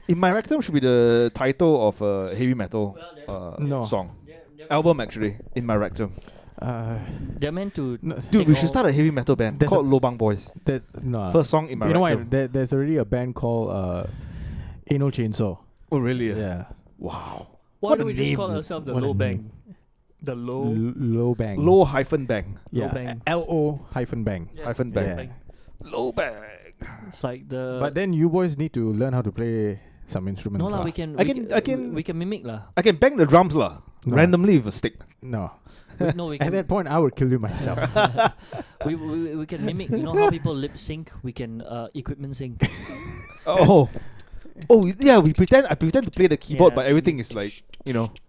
In My Rectum should be the title of a heavy metal song. Album, actually. In My Rectum. They're meant to. Dude, we should start a heavy metal band called Lobang Boys. First song in My Rectum. You know what? There's already a band called Anal Chainsaw. Oh, really? Yeah. Wow. Why don't we just call ourselves the Lobang? The Lobang. Low hyphen bang. Yeah. Lobang. L-O-bang. Yeah. Hyphen bang. Yeah. Low bang. It's like the. But then you boys need to learn how to play some instruments. No lah, we can mimic lah. I can bang the drums lah. No. Randomly with a stick. No. No, we At can. that point, I would kill you myself. we can mimic. You know how people lip sync? We can equipment sync. Oh yeah, I pretend to play the keyboard, but everything is like,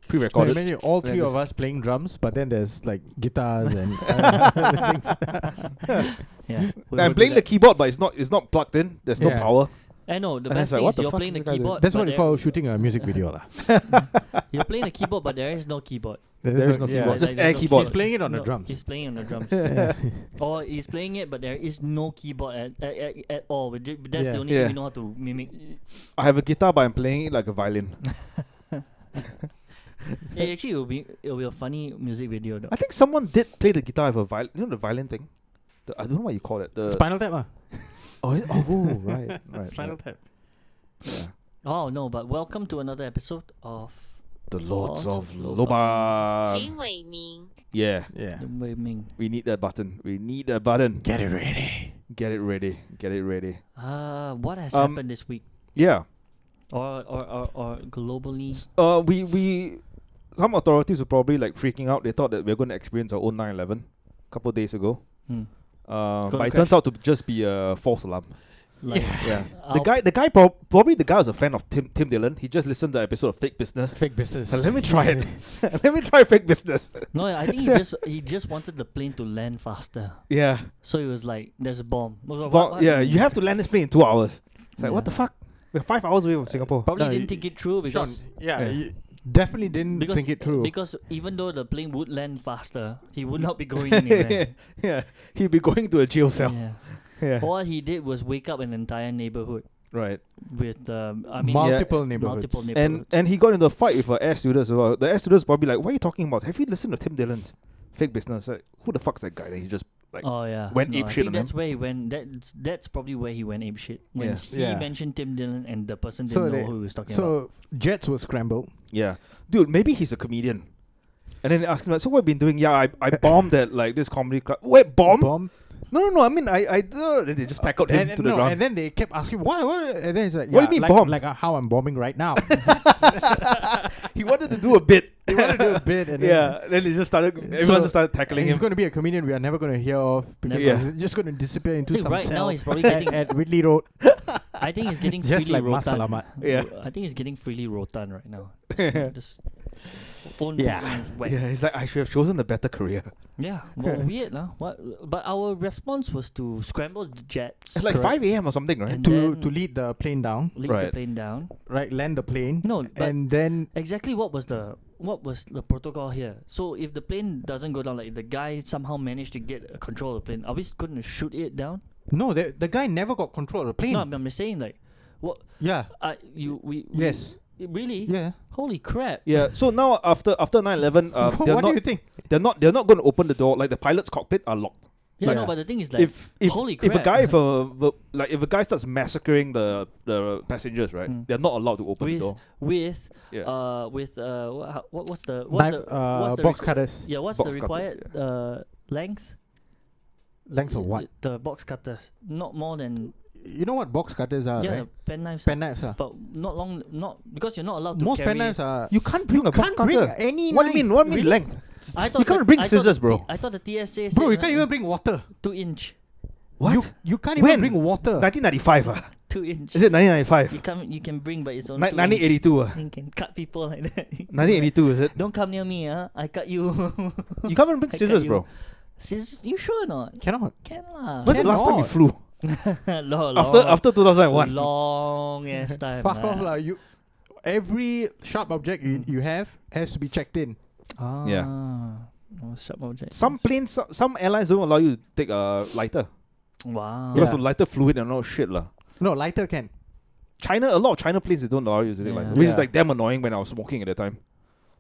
pre-recorded. Imagine all three of us playing drums, but then there's like guitars and other things. Yeah, I'm playing the keyboard, but it's not plugged in. There's no Yeah. power. I know the And best it's like, thing what is the you're fuck playing is the this guy doing? keyboard. That's but what you there- call shooting a music video lah. You're playing the keyboard, but there is no keyboard. There is no yeah, keyboard, just there's air no keyboard. He's playing it on the No, drums. He's playing on the drums. Yeah. Or he's playing it, but there is no keyboard at all. That's the Yeah. only Yeah. thing we know how to mimic. I have a guitar, but I'm playing it like a violin. Actually, it'll be a funny music video though. I think someone did play the guitar with a violin. You know the violin thing? I don't know what you call it. The Spinal Tap, right. Spinal Tap. Yeah. Oh no, but welcome to another episode of The Lords of Lobang. Lobang. 林伟明 Yeah. Yeah. the Wei Ming. We need that button. Get it ready. Get it ready. What has happened this week, Yeah. or globally? We some authorities were probably like freaking out. They thought that we were going to experience our own 9/11 a couple of days ago. But it turns out to just be a false alarm. Yeah. The guy probably was a fan of Tim Dillon. He just listened to the episode of Fake Business. Fake business. Let me try it. Let me try Fake Business. No, I think he just wanted the plane to land faster. Yeah. So he was like, "There's a bomb." I was like, Well, what? yeah, you have to land this plane in 2 hours. It's like, Yeah. what the fuck? We're 5 hours away from Singapore. Probably No, didn't think it through because Sean, you definitely didn't think it through. Because even though the plane would land faster, he would not be going anywhere. Yeah. He'd be going to a jail cell. Yeah. Yeah. All he did was wake up an entire neighborhood Right. with multiple neighborhoods. multiple neighborhoods. And he got into a fight with an air stewardess as well. The air stewardess probably like, what are you talking about? Have you listened to Tim Dillon's Fake Business? Like, who the fuck's that guy? And he just like Oh yeah, went no, ape I shit think on that's him. where he went. That's probably where he went ape shit when Yeah. he Yeah. mentioned Tim Dillon and the person So didn't know they- who he was talking about. So jets were scrambled. Yeah. Dude, maybe he's a comedian. And then they asked him, like, so what have you been doing? Yeah, I bombed at like this comedy club. Wait, bomb? No. I mean, I then they just tackled him to the ground. And then they kept asking, what? And then he's like, What do you mean like, bomb? Like how I'm bombing right now. He wanted to do a bit. They wanted to do a bit. And then Then they just started. Everyone just started tackling he's him. going to be a comedian we are never going to hear of because Never. he's just going to disappear into See, some right cell now he's probably getting. at Ridley Road. I think he's getting Just freely like Mas rotan. Salamat. Yeah. I think he's getting freely rotan right now. Just phone. Yeah. Wet. Yeah, he's like, I should have chosen a better career. Yeah, well, weird, lah. What? But our response was to scramble the jets. It's like Correct. 5 a.m. or something, right? And to then to lead the plane down, lead Right. the plane down. right? Land the plane. No, but and then exactly what was the protocol here? So if the plane doesn't go down, like if the guy somehow managed to get control of the plane, are we going to shoot it down? no, the guy never got control of the plane. No, I'm just saying like, what? Yeah. Yes. Really? Yeah. Holy crap! Yeah. So now after 9/11, they're What do not you think? they're not going to open the door. Like the pilot's cockpit are locked. Yeah, Like, no, but the thing is like, If holy if a crap. guy if a guy starts massacring the passengers, right? Mm. They're not allowed to open the door. with Yeah. what's the Box cutters. yeah, what's Box the cutters, required length? Length of what? The box cutters, not more than You know what box cutters are, yeah, right? pen knives. Pen knives are. But not long, not because you're not allowed to Most carry. pen knives are. You can't bring a box Can't bring cutter. any What do knife. you mean? What do you mean Really? length? I thought You can't the- bring I thought scissors, the bro. I thought the TSA said Bro, you can't even bring water. 2-inch. What? You can't When? even bring water. 1995. 2-inch. Is it 1995? You can bring, but it's on 1982. 2-inch. You can cut people like that. 1982 is it? Don't come near me, I cut you. You can't even bring I cut scissors, you. bro. Scissors? You sure or not? Cannot. Can lah. When's the last time you Cannot. flew? After 2001. Long ass time. Fuck off lah. Every sharp object you have has to be checked in. Yeah. Oh, sharp object. Some planes, some airlines don't allow you to take a lighter. Wow. Because Yeah. of lighter fluid and all shit lah. No, lighter can. A lot of China planes, they don't allow you to take lighter, which is like damn annoying when I was smoking at the time.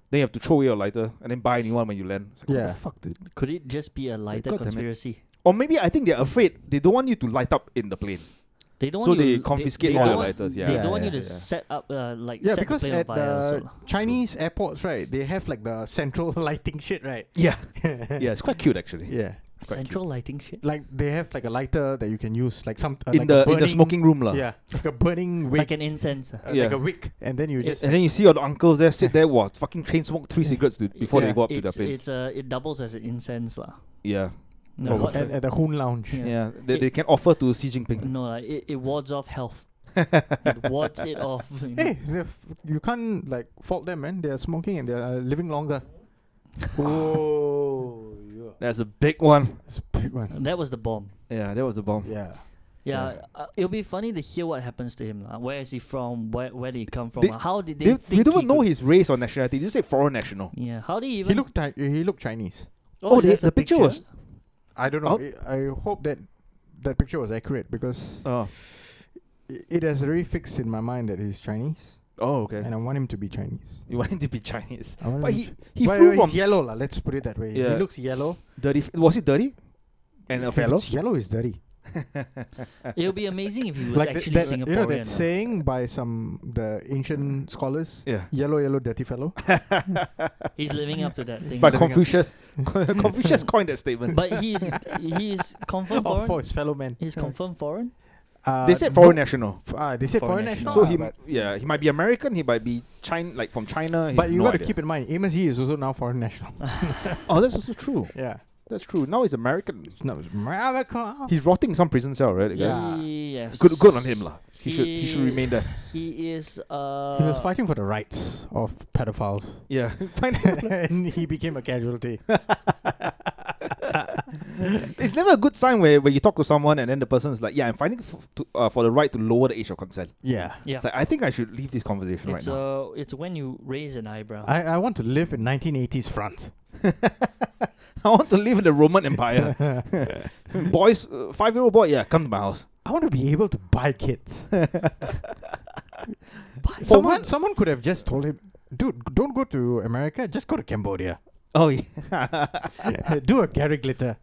Then you have to throw away your lighter and then buy a new one when you land. It's like, what the fuck, dude? Could it just be a lighter conspiracy? Or maybe I think they're afraid they don't want you to light up in the plane. They don't so want they confiscate all your lighters. They don't want you to set up set because the plane at on fire. Chinese airports, right, they have like the central lighting shit, right? Yeah. Yeah, it's quite cute actually. Yeah. Central lighting shit. Like they have like a lighter that you can use, like some in the smoking room lah. Yeah, like a burning wick, like an incense. like a wick, and then you just and then you see all the uncles there sit there, fucking chain smoke 3 cigarettes, dude, before they go up to their planes. It doubles as an incense lah. Yeah. No, at the Hoon Lounge. Yeah, they can offer to Xi Jinping. No, it wards off health. It wards it off. Hey, you can't like fault them, man. They are smoking and they are living longer. Oh. That's a big one. It's a big one. That was the bomb. Yeah, that was the bomb. Yeah. It'll be funny to hear what happens to him. Where is he from? Where did he come from? How did they think we don't know his race or nationality. They just say foreign national. Yeah. How did he even... He looked Chinese. The picture was... I don't know. I hope that picture was accurate because it has already fixed in my mind that he's Chinese. Oh, okay. And I want him to be Chinese. You want him to be Chinese? But he flew from... He's yellow, let's put it that way. Yeah. He looks yellow. Dirty. Was he dirty? And a fellow? Yellow is dirty. It would be amazing if he was like actually Singaporean. You know that saying by the ancient scholars? Yeah. Yellow, dirty fellow. He's living up to that thing. But Confucius coined that statement. But he's confirmed foreign? For his fellow man. He's confirmed foreign? They said foreign national. They said foreign national. So he might be American. He might be from China. But you got to keep in mind, Amos Yee is also now foreign national. Oh, that's also true. Yeah, that's true. Now he's American. No, it's America. He's rotting in some prison cell, right? Yes. Good on him, lah. He should remain there. He is. He was fighting for the rights of pedophiles. Yeah, and he became a casualty. It's never a good sign where you talk to someone and then the person is like, "Yeah, I'm fighting for the right to lower the age of consent." Yeah. It's like, I think I should leave this conversation right now. It's when you raise an eyebrow. I want to live in 1980s France. I want to live in the Roman Empire. Boys, 5-year-old boy, come to my house. I want to be able to buy kids. Someone could have just told him, dude, don't go to America, just go to Cambodia. Oh, yeah. Do a Gary Glitter.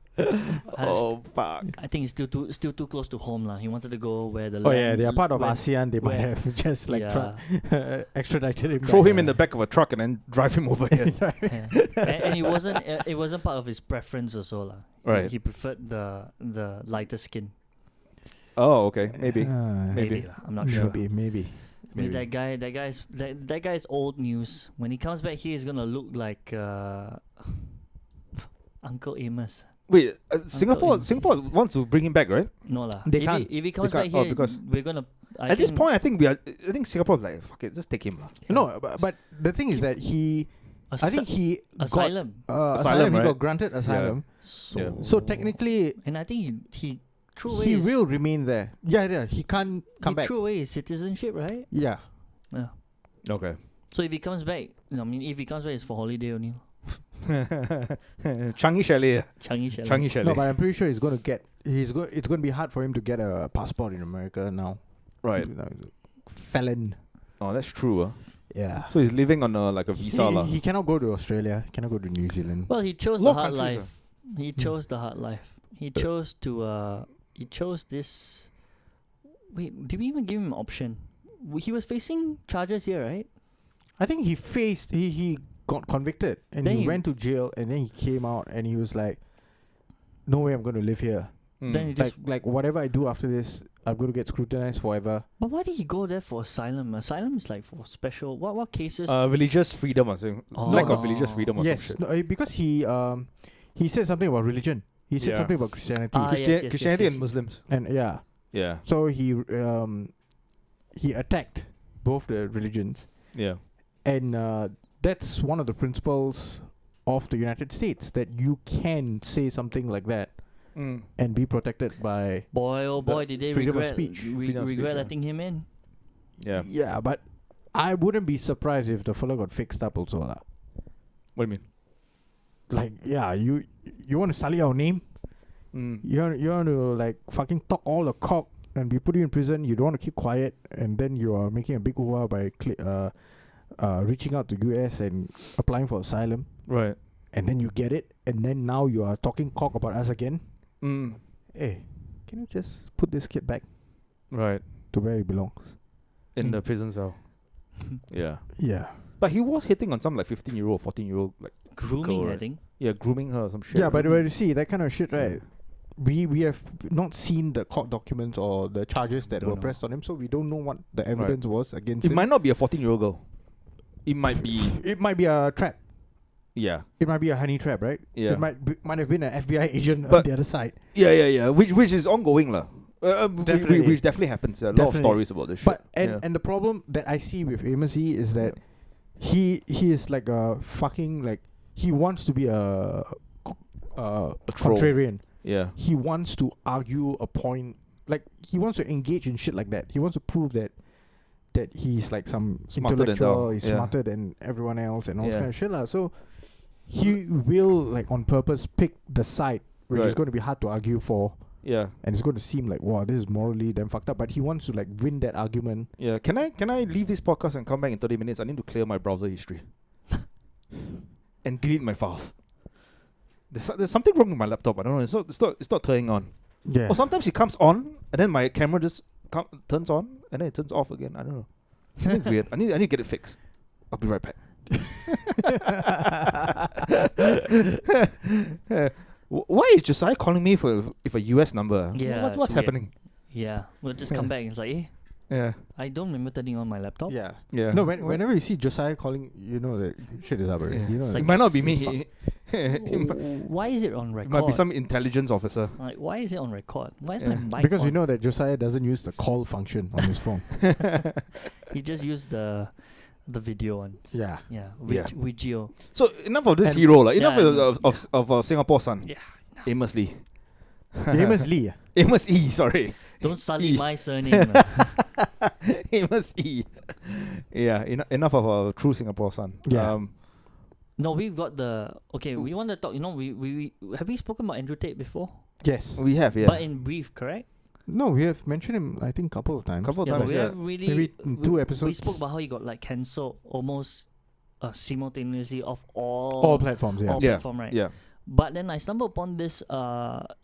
Oh, fuck. I think it's still too close to home lah. He wanted to go where the they are part of ASEAN. They might have just extradited him. Throw him in the back of a truck and then drive him over here. And it wasn't part of his preference also lah. Right. He preferred the lighter skin. Oh, okay. Maybe. Maybe. I'm not sure. Maybe. That guy's old news. When he comes back here, he's gonna look like Uncle Amos. Wait, Singapore wants to bring him back, right? No lah. They can't. If he comes back here, because we're gonna. At this point, I think Singapore is like, fuck it, just take him lah. No, but the thing is that asylum. He got granted asylum. Yeah. So technically, and I think he threw away. He will remain there. Yeah. He can't come back. He threw away his citizenship, right? Yeah. Okay. So if he comes back, if he comes back, it's for holiday only. Changi Chalet. No, but I'm pretty sure it's going to be hard for him to get a passport in America now. Right. Felon. Oh, that's true. Yeah. So he's living on a visa. He cannot go to Australia. He cannot go to New Zealand. Well, he chose the hard life. He chose the hard life. He chose to. He chose this. Wait, did we even give him an option? He was facing charges here, right? I think he got convicted and then he went to jail and then he came out and he was like, "No way, I'm going to live here." Then he just like whatever I do after this, I'm going to get scrutinized forever. But why did he go there for asylum? Asylum is like for special. What cases? Religious freedom, I think. Lack of religious freedom or yes, no, because he said something about religion. He said something about Christianity. Christianity and Muslims. And yeah. So he attacked both the religions. Yeah. And that's one of the principles of the United States, that you can say something like that and be protected by boy, did they freedom regret of speech. Regret letting him in? Yeah. Yeah, but I wouldn't be surprised if the fellow got fixed up also. What do you mean? Like, you want to sully our name? You want to like fucking talk all the cock and we put you in prison, you don't want to keep quiet, and then you are making a big hoo-ha by reaching out to US and applying for asylum. Right. And then you get it, and then now you are talking cock about us again. Hey, can you just put this kid back? Right. To where he belongs. In the prison cell. Yeah. Yeah. But he was hitting on some like 15-year-old, 14-year-old like Grooming, girl, I right? think. Yeah, grooming her or some shit. Yeah, but you see, that kind of shit, right? We have not seen the court documents or the charges that were pressed on him, so we don't know what the evidence was against him. It might not be a 14-year-old girl. It might be... It might be a trap. Yeah. It might be a honey trap, right? Yeah. It might have been an FBI agent on the other side. Yeah. Which is ongoing lah. Definitely. Which definitely happens. There are a lot of stories about this shit. But and the problem that I see with Amos Yee is that he is like a fucking like he wants to be a contrarian. Yeah. He wants to argue a point. Like he wants to engage in shit like that. He wants to prove that he's like some Smarter intellectual, than he's smarter than everyone else and all this kind of shit lah. So he will like on purpose pick the side which is going to be hard to argue for. Yeah. And it's going to seem like, wow, this is morally damn fucked up. But he wants to like win that argument. Yeah. Can I leave this podcast and come back in 30 minutes? I need to clear my browser history. And delete my files. There's something wrong with my laptop. I don't know. It's not turning on. Yeah. Or sometimes it comes on and then my camera just turns on and then it turns off again. I don't know. It's weird. I need to get it fixed. I'll be right back. Why is Josiah calling me for a US number? Yeah, What's happening? Yeah, we'll just come back and it's like, Yeah. I don't remember turning on my laptop. Yeah. Yeah. No, whenever you see Josiah calling, you know that shit is up already. Yeah. You know It's that. It might not be me. Why is it on It record? might be some intelligence officer. Like, why is it on record? Why is my mic Because on? you know that Josiah doesn't use the call function on his phone. He just used the video ones. Yeah. Yeah. Yeah. Vigio. So enough of this And- hero. Like, Yeah, enough I know. of Singapore Son. Yeah. Amos Lee. Amos Lee. Amos Yee, sorry. Don't sully E. my surname. Amos Yee. Yeah, enough of a true Singapore Son. Yeah. No, we've got the... Okay, we want to talk... You know, we have we spoken about Andrew Tate before? Yes. We have, yeah. But in brief, correct? No, we have mentioned him, I think, a couple of times. Couple of Yeah, but times, we yeah. have really... Maybe in 2 episodes. We spoke about how he got like cancelled almost simultaneously off all platforms, yeah. all Yeah. platform, right? Yeah. But then I stumbled upon this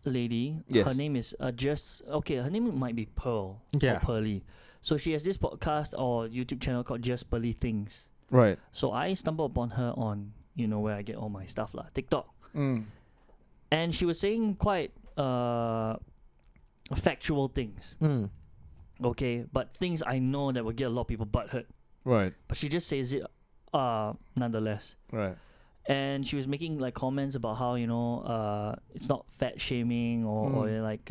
lady. Yes. Her name is her name might be Pearl Yeah. or Pearly. So she has this podcast or YouTube channel called Just Pearly Things. Right. So I stumbled upon her on, you know, where I get all my stuff lah, TikTok. And she was saying quite factual things. Okay, but things I know that will get a lot of people butthurt. Right. But she just says it nonetheless. Right. And she was making like comments about how, you know, it's not fat shaming or like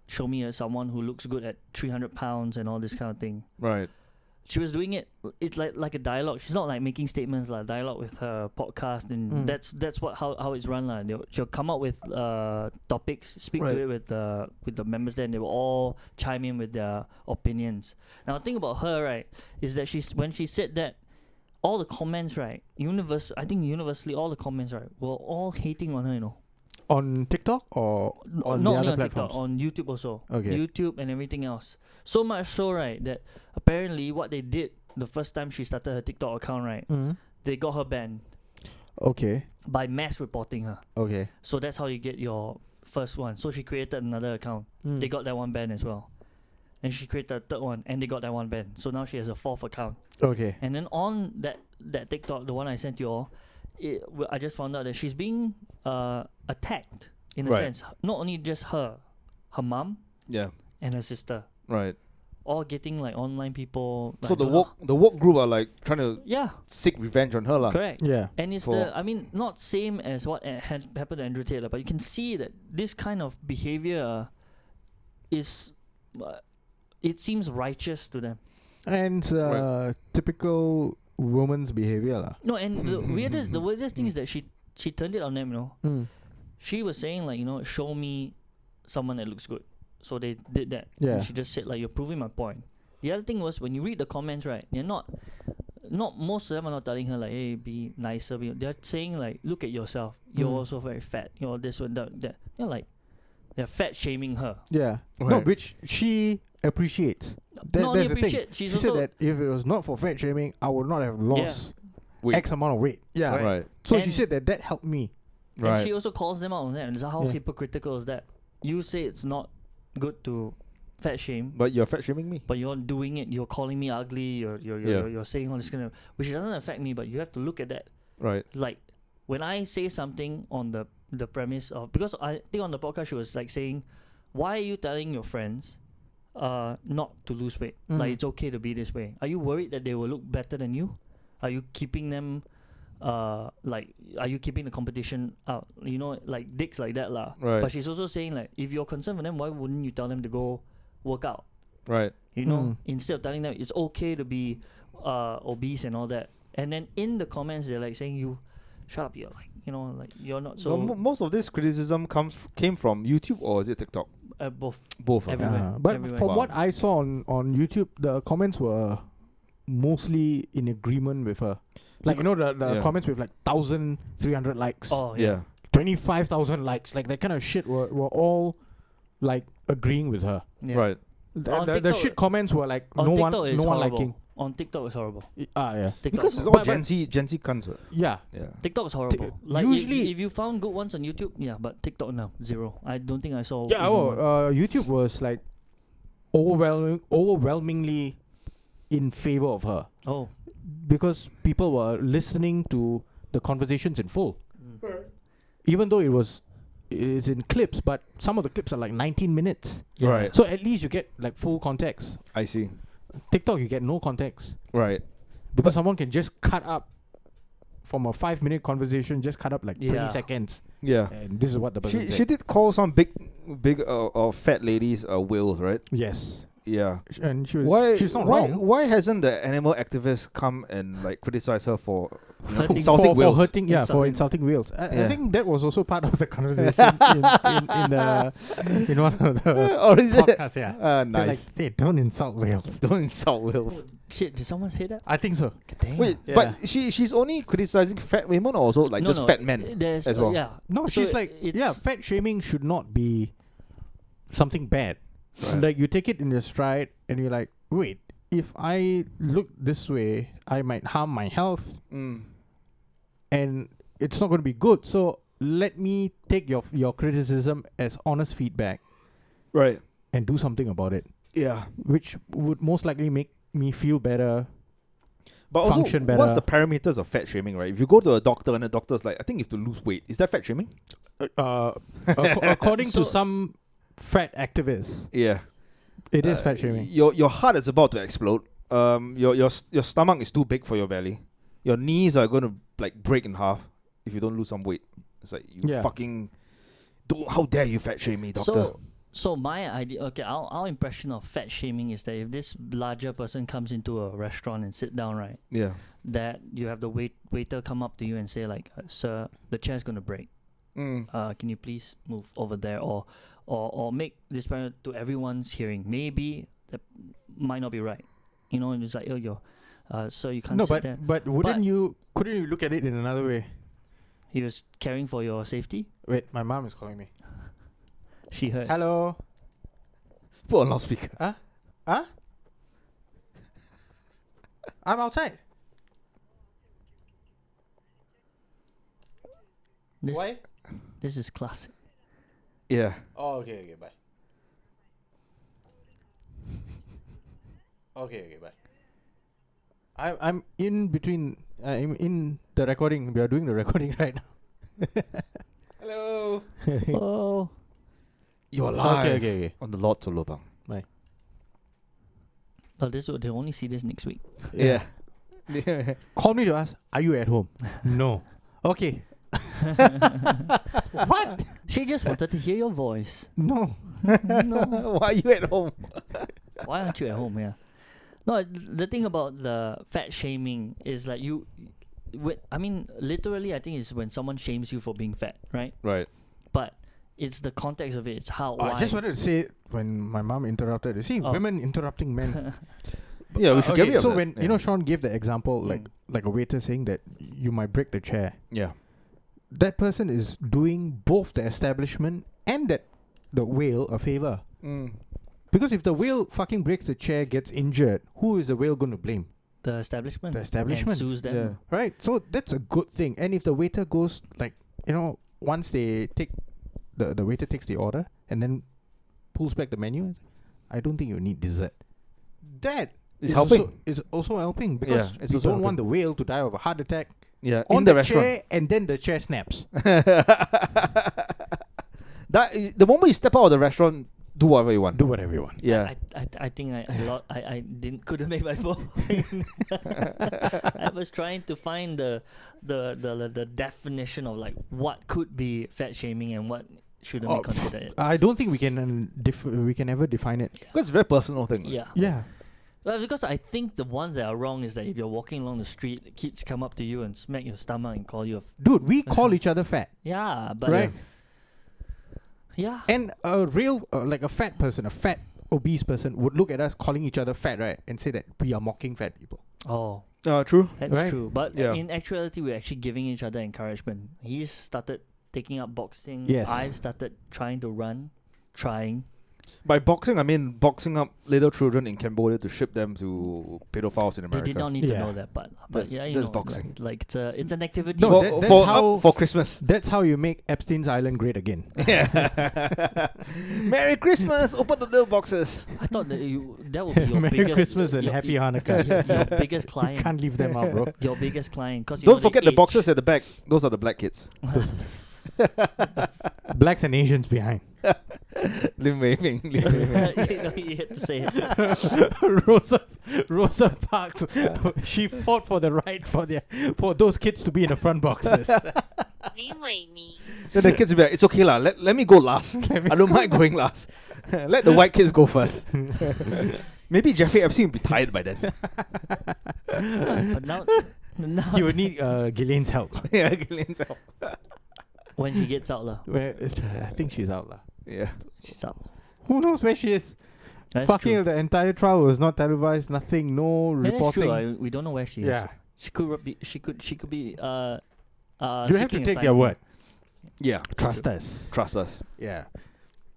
show me as someone who looks good at 300 pounds and all this kind of thing. Right. She was doing it. It's like a dialogue. She's not like making statements, like dialogue with her podcast, and that's what how it's run like. She'll come up with topics, speak to it with the members there, and they will all chime in with their opinions. Now the thing about her, right, is that when she said that, all the comments, right, universally, all the comments, right, were all hating on her, you know. On TikTok or on Not the only other on platforms? TikTok, on YouTube also. Okay. YouTube and everything else. So much so, right, that apparently what they did the first time she started her TikTok account, right, they got her banned Okay. by mass reporting her. Okay. So that's how you get your first one. So she created another account. They got that one banned as well. And she created a third one, and they got that one banned. So now she has a 4th account. Okay. And then on that TikTok, the one I sent you all, I just found out that she's being attacked in a sense. Not only just her mom, and her sister, Right. all getting like online people. So like, the woke group are like trying to yeah, seek revenge on her lah. correct. Yeah. And it's not same as what happened to Andrew Tate, but you can see that this kind of behavior is, it seems righteous to them. And typical woman's behavior lah. No, and the weirdest thing is that she turned it on them, you know. She was saying like, you know, show me someone that looks good. So they did that. Yeah. And she just said like, you're proving my point. The other thing was when you read the comments, right, they're not most of them are not telling her like, hey, be nicer. They're saying like, look at yourself. You're also very fat. You're this and that. You're like, They're fat shaming her. Yeah. Right. No, which she appreciates. Not only That's the thing. appreciate, She she's said also that if it was not for fat shaming, I would not have lost Weight. X amount of weight. Yeah. Right. So she And- said that helped me. and Right. she also calls them out on that. And how Yeah. hypocritical is that? You say it's not good to fat shame, But you're fat shaming me. but you're doing it. You're calling me ugly. You're saying all this kind of, which doesn't affect me. But you have to look at that. Right. Like when I say something on the premise of, because I think on the podcast she was like saying, why are you telling your friends not to lose weight? Like it's okay to be this way. Are you worried that they will look better than you? Are you keeping them are you keeping the competition out? You know, like dicks like that lah. Right. But she's also saying like, if you're concerned for them, why wouldn't you tell them to go work out? Right. You know, instead of telling them it's okay to be obese and all that. And then in the comments they're like saying, you shut up, you're like, you know, like you're not so Most of this criticism came from YouTube, or is it TikTok? both. Both. Everywhere. But Everywhere. from Wow. what I saw on YouTube, the comments were mostly in agreement with her. Like, you know, the Yeah. comments with like 1,300 likes, Oh Yeah. 25,000 likes, like that kind of shit were all like agreeing with her. yeah. Right. On The TikTok- shit comments were like On no TikTok one it's horrible. liking. On TikTok it's horrible. Yeah. TikTok Because is it's horrible. all Gen Z cunts. Right? Yeah. Yeah. TikTok is horrible. Like usually- if you found good ones on YouTube, yeah, but TikTok no, zero. I don't think I saw. Yeah, even one. YouTube was like overwhelmingly in favor of her Oh, because people were listening to the conversations in full. Even though it's in clips, but some of the clips are like 19 minutes. yeah. Right. So at least you get like full context. I see. TikTok, you get no context Right. because someone can just cut up from a 5-minute conversation, just cut up like 20 Yeah. seconds, Yeah. and this is what the person She said. did call some big fat ladies whales, right? Yes, Yeah. and she's not why, wrong. Why hasn't the animal activist come and like criticize her for Hurting- insulting for whales? hurting, for Insulting. insulting whales. I Yeah. think that was also part of the conversation in one of the Or is it? podcasts. Yeah, They're Nice. like, hey, don't insult whales. Don't insult whales. Shit, did someone say that? I think so. Damn. Wait, Yeah. but she's only criticizing fat women, or also like No, just no, fat men There's as well? yeah. No, So she's like, it's- fat shaming should not be something bad. Right. Like you take it in your stride, and you're like, wait, if I look this way, I might harm my health, and it's not going to be good. So let me take your criticism as honest feedback Right. and do something about it, Yeah. which would most likely make me feel better. But also, Function better. what's the parameters of fat shaming, right? If you go to a doctor and the doctor's like, I think you have to lose weight, is that fat shaming? According to So- some fat activists, Yeah. it is fat shaming. Your heart is about to explode. Your stomach is too big for your belly. Your knees are going to like break in half if you don't lose some weight. It's like you Yeah. fucking how dare you fat shame me, doctor? So my idea, okay, our impression of fat shaming is that if this larger person comes into a restaurant and sit down, right, Yeah. that you have the waiter come up to you and say like, sir, the chair's gonna break. Can you please move over there, or make this parent to everyone's hearing? Maybe that might not be right. You know, and it's like, sir, you can't No, sit there. but couldn't you look at it in another way? He was caring for your safety. Wait, my mom is calling me. She heard. Hello. Put on loudspeaker. Huh? I'm outside. This, Why? This is classic. Yeah. Oh, okay, bye. Okay, bye. I'm in between. I'm in the recording. We are doing the recording right now. Hello. Oh. You're live. Okay. On the Lord to Lobang. Oh, they only see this next week. Yeah. Call me to ask, are you at home? No. Okay. What? She just wanted to hear your voice. No. No. Why are you at home? Why aren't you at home? Yeah. No, the thing about the fat shaming is like literally, I think it's when someone shames you for being fat, right? Right. But it's the context of it. It's how. I why. just wanted to say when my mom interrupted. You see, Oh. women interrupting men. Yeah, we should get rid of So that. when Yeah. Sean gave the example, like a waiter saying that you might break the chair. Yeah. That person is doing both the establishment and that the whale a favor. Mm. Because if the whale fucking breaks the chair, gets injured, who is the whale going to blame? The establishment. The establishment. And sues them. Yeah. Right? So that's a good thing. And if the waiter goes, like, once they take, the waiter takes the order and then pulls back the menu, I don't think you need dessert. That It's helping. Is also helping because it's we also don't want the whale to die of a heart attack Yeah, on in the the restaurant. chair, and then the chair snaps. That the moment you step out of the restaurant, do whatever you want. Do whatever you want. Yeah. I think I couldn't make my point. I was trying to find the definition of like what could be fat shaming and what shouldn't be considered. I don't think we can we can ever define it. Because it's a very personal thing. Yeah. Yeah. Well, because I think the ones that are wrong is that if you're walking along the street, kids come up to you and smack your stomach and call you a Dude, we call each other fat. yeah, but Right. yeah. And a real, like a fat person, a fat, obese person would look at us calling each other fat, right? And say that we are mocking fat people. Oh, True. that's Right. true. But Yeah. in actuality, we're actually giving each other encouragement. He's started taking up boxing. Yes. I've started trying to run, trying. By boxing, I mean boxing up little children in Cambodia to ship them to pedophiles in They America. did not need to Yeah. know that, but That's- yeah, you that's know, boxing. Like it's an activity. No, for, that's for, how- for Christmas. That's how you make Epstein's Island great again. Yeah. Merry Christmas! Open the little boxes. I thought that that would be your Merry biggest Christmas and Happy Hanukkah. your biggest You client. can't leave them out, bro. Your biggest client. Cause Don't forget the boxes at the back. Those are the black kids. Blacks and Asians behind. Lim Wei Ming. Lim Wei Ming. You know, you had to say it. Rosa Parks, she fought for the right for those kids to be in the front boxes. Then the kids will be like, it's okay lah. Let me go last. I don't mind going last. Let the white kids go first. Maybe Jeffrey Epstein will be tired by then. But now You would need Ghislaine's help. Yeah, Gillian's help. when she gets out lah, I think she's out lah. Yeah. she's out. Who knows where she is? That's Fucking true. the entire trial was not televised. Nothing. No Yeah, that's reporting. true. We don't know where she is. Yeah. She could be. She could be. You have to seeking take their asylum. word. Yeah. Trust us. Trust us. Yeah.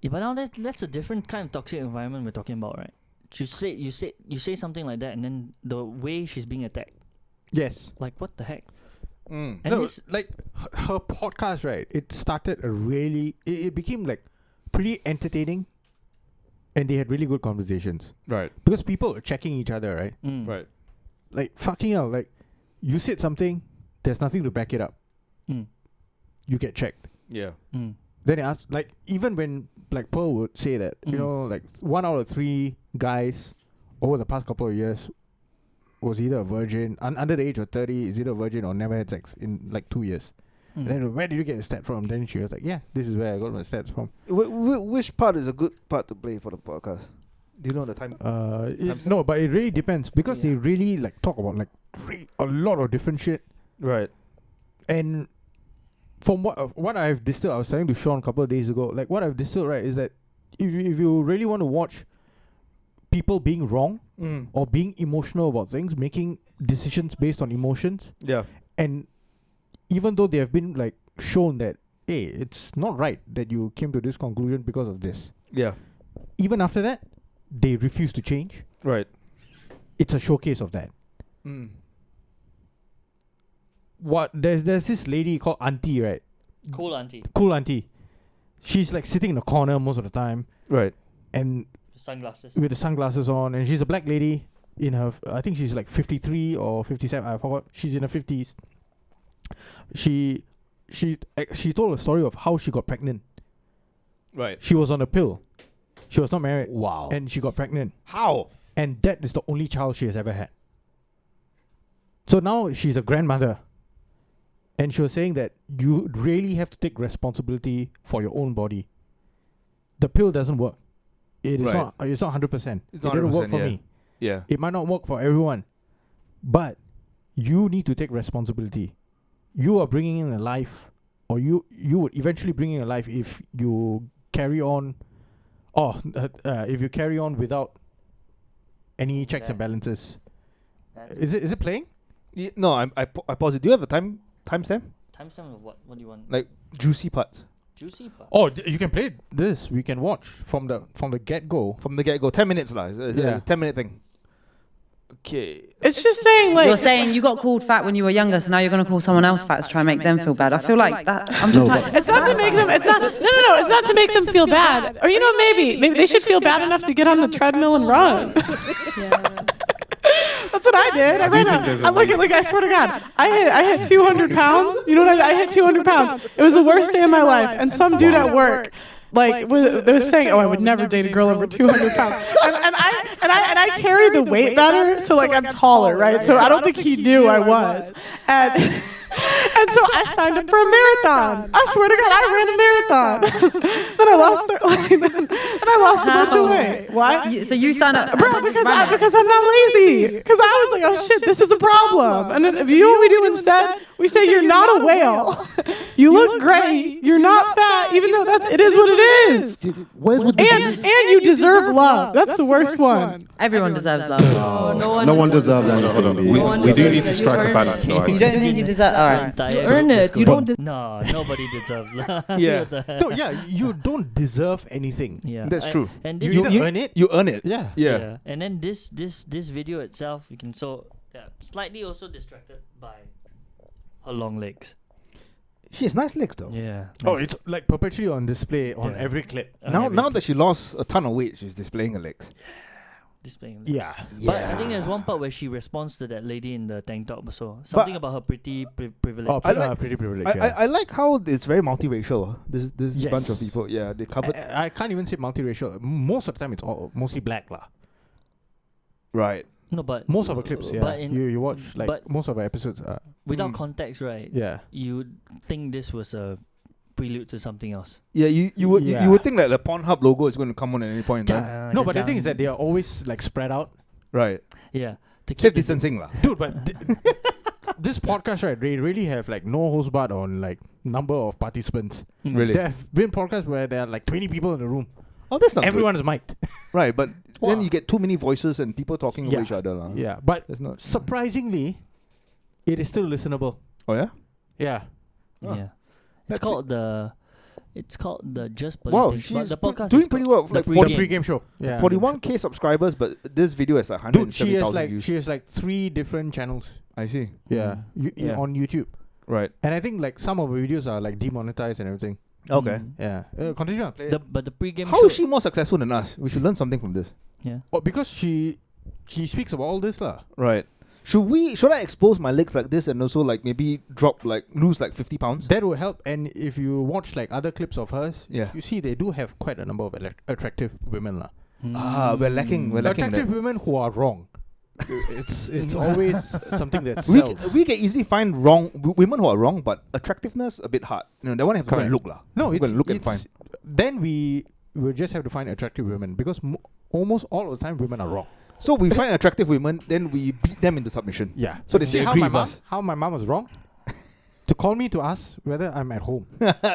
Yeah, but now that's a different kind of toxic environment we're talking about, right? You say something like that, and then the way she's being attacked, Yes. like what the heck? Mm. And No, this, like her podcast, right? It started it became like pretty entertaining, and they had really good conversations Right. because people are checking each other, right? Right. Like fucking hell, like you said something, there's nothing to back it up. Mm. You get checked. Yeah. Mm. Then they ask, like, even when like Pearl would say that, you Mm. know, like 1 out of 3 guys over the past couple of years was either a virgin, under the age of 30, is either a virgin or never had sex in like 2 years. Mm. And then where did you get the stat from? Then she was like, yeah, this is where I got my stats from. Which part is a good part to play for the podcast? Do you know the time? No, but it really depends because Yeah. they really like talk about like a lot of different shit. Right. And from what I've distilled, I was saying to Sean a couple of days ago, like what I've distilled, right, is that if you really want to watch people being wrong or being emotional about things, making decisions based on emotions, Yeah. and even though they have been like shown that, hey, it's not right that you came to this conclusion because of this, Yeah. even after that, they refuse to change. Right. It's a showcase of that. Mm. What there's this lady called Auntie, right? Cool auntie, Cool Auntie. She's like sitting in the corner most of the time, Right. and sunglasses. with the sunglasses on, and she's a black lady in her, I think she's like 53 or 57, I forgot. She's in her 50s. She told a story of how she got pregnant. Right. She was on a pill. She was not married, Wow. and she got pregnant, How? and that is the only child she has ever had. So now she's a grandmother, and she was saying that you really have to take responsibility for your own body. The pill doesn't work. It is Right. not. It's not 100%. It's It not didn't work 100%, for yeah. me. Yeah. It might not work for everyone, but you need to take responsibility. You are bringing in a life, or you would eventually bring in a life if you carry on, if you carry on without any checks and That- balances. That's Is it playing? No, I pause it. Do you have a timestamp? timestamp of what? What do you want? Like juicy parts. Juicy parts. Oh, you can play this. We can watch from the get-go. From the get-go. 10 minutes, lah. It's a 10-minute thing. Okay. It's just saying, like... You're saying you got called fat when you were younger, so now you're going to call someone else fat to try and make them feel bad. I feel like that... I'm just like... It's not to make them... It's not... No. It's not to make them feel bad. Or, you know, maybe they should feel bad enough to get on the treadmill and run. That's what I did. I swear to God, I hit 200 pounds. You know what I hit 200 pounds. It was the worst day of my life. And some dude at work, like, they was saying, "Oh, I would never date a girl over 200 pounds." And I carry the weight better, so like I'm taller, right? So I don't think he knew I was. And so I signed up for a marathon. I swear to God, I ran a marathon. Then I lost, and I lost a bunch of weight. Why? So you signed up, bro? Because I'm not lazy. Because I was like, oh shit, this is a problem. And then you know what we do instead? We say you're not a whale. You look great. You're not fat, even though it is what it is. And you deserve love. That's the worst one. Everyone deserves love. No one deserves that. We do need to strike a balance, though. You don't think you deserve... All right. You earn it. You don't... No, nobody deserves love. Yeah. No, you don't deserve anything. Yeah. That's true. And You this either earn it. You earn it. Yeah. And then this video itself, you can slightly also distracted by her long legs. She has nice legs, though. Yeah. Oh, it's like perpetually on display on every clip. Now that she lost a ton of weight, she's displaying her legs. Displaying legs. Yeah. But I think there's one part where she responds to that lady in the tank top also. Something about her pretty privilege. Oh, pretty privilege. I like how it's very multiracial. This bunch of people. Yeah, they covered. I can't even say multiracial. Most of the time, it's all mostly black, lah. Right. No, but most of the clips, but you watch like most of the episodes. Without context, right? Yeah. You think this was a prelude to something else? Yeah, you would think that the Pornhub logo is going to come on at any point in time. No, but the thing is that they are always like spread out. Right. Yeah. Safe distancing, lah. Dude, but this podcast, right? They really have like no host bar on like number of participants. Really? There have been podcasts where there are like 20 people in the room. Oh, that's not Everyone is mic'd. Right, but then you get too many voices and people talking over each other. La. Yeah, but that's not surprisingly, it is still listenable. Oh, yeah? Yeah. Yeah. It's called the Just Politics. Wow, she's the podcast doing pretty well. The Like pre-game show. Yeah. 41K subscribers, but this video has like Dude, she 170,000 views. has like 3 different channels. I see. Yeah. On YouTube. Right. And I think like some of the videos are like demonetized and everything. Okay. Yeah. Continue. But the pre-game How show... is she more successful than us? We should learn something from this. Yeah. Oh, because she speaks about all this lah. Right. Should I expose my legs like this and also like maybe lose like 50 pounds? That will help. And if you watch like other clips of hers, yeah, you see they do have quite a number of attractive women lah. We're lacking attractive women who are wrong. it's always something that sells. We can easily find wrong women who are wrong, but attractiveness a bit hard. You know, they want to have to go and look lah. No, it's look and find. Then we will just have to find attractive women because almost all of the time women are wrong. So we find attractive women, then we beat them into submission. Yeah. So they agree with us. How my mom was wrong? To call me to ask whether I'm at home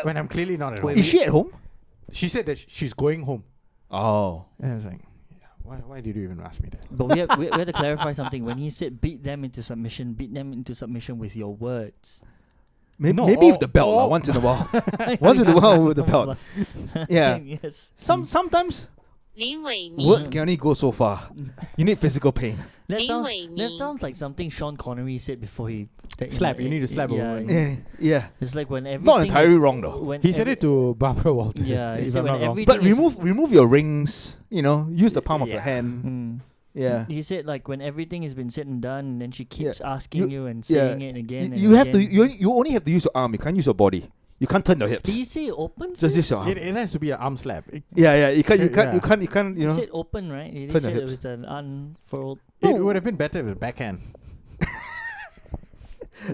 when I'm clearly not at home. Is she at home? She said that she's going home. Oh. And I was like, why did you even ask me that? But we have to clarify something. When he said beat them into submission with your words. Maybe with the belt once in a while. Once in a while with the belt. Yeah. Yes. Sometimes words can only go so far. You need physical pain. That sounds like something Sean Connery said before he... Slap. You need to slap a woman. Yeah. It's like when everything... Not entirely wrong though. He said it to Barbara Walters. Yeah. If I'm not wrong. But remove your rings. You know, use the palm of your hand. Yeah. He said like when everything has been said and done, and then she keeps asking you and saying it again. You have to. You only have to use your arm. You can't use your body. You can't turn your hips. Did he say open? Just use your arm. It has to be an arm slap. Yeah. You can't. You know. He said open, right? He said it with an unfurled. It would have been better with backhand.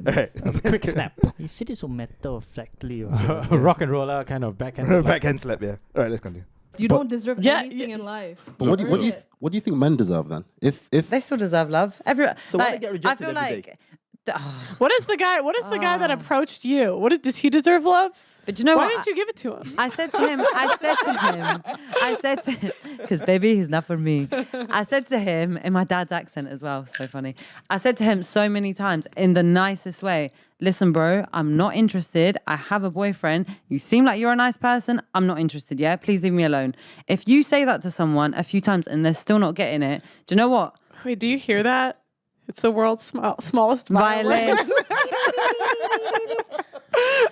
Alright. A quick snap. He said it so matter-of-factly. Rock and roller kind of backhand slap. Backhand slap, yeah. Alright, let's continue. You don't deserve anything in life. But what do you think men deserve then? If they still deserve love. Everyone. So why they get rejected I feel every like. What is the guy that approached you? Does he deserve love? But do you know Why what? didn't you give it to him? I said to him, because baby, he's not for me. I said to him in my dad's accent as well, so funny. I said to him so many times in the nicest way, listen, bro, I'm not interested. I have a boyfriend. You seem like you're a nice person. I'm not interested, yeah? Please leave me alone. If you say that to someone a few times and they're still not getting it, do you know what? Wait, do you hear that? It's the world's smallest violin.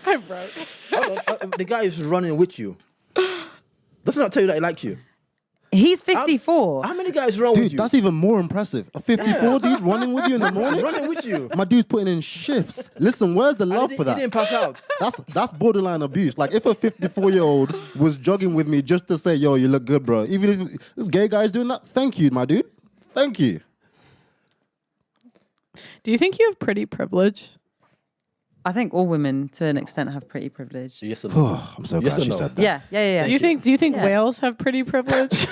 I broke. The guy who's running with you. Doesn't that tell you that he likes you? He's 54. How many guys run with Dude, you? that's even more impressive. A 54 dude running with you in the morning? Running with you. My dude's putting in shifts. Listen, where's the love for that? He didn't pass out. That's borderline abuse. Like, if a 54-year-old was jogging with me just to say, yo, you look good, bro. Even if this gay guy's doing that, thank you, my dude. Thank you. Do you think you have pretty privilege? I think all women, to an extent, have pretty privilege. Yes or no? I'm so Yes glad or she no? said that. Yeah. Do you think Yeah. whales have pretty privilege?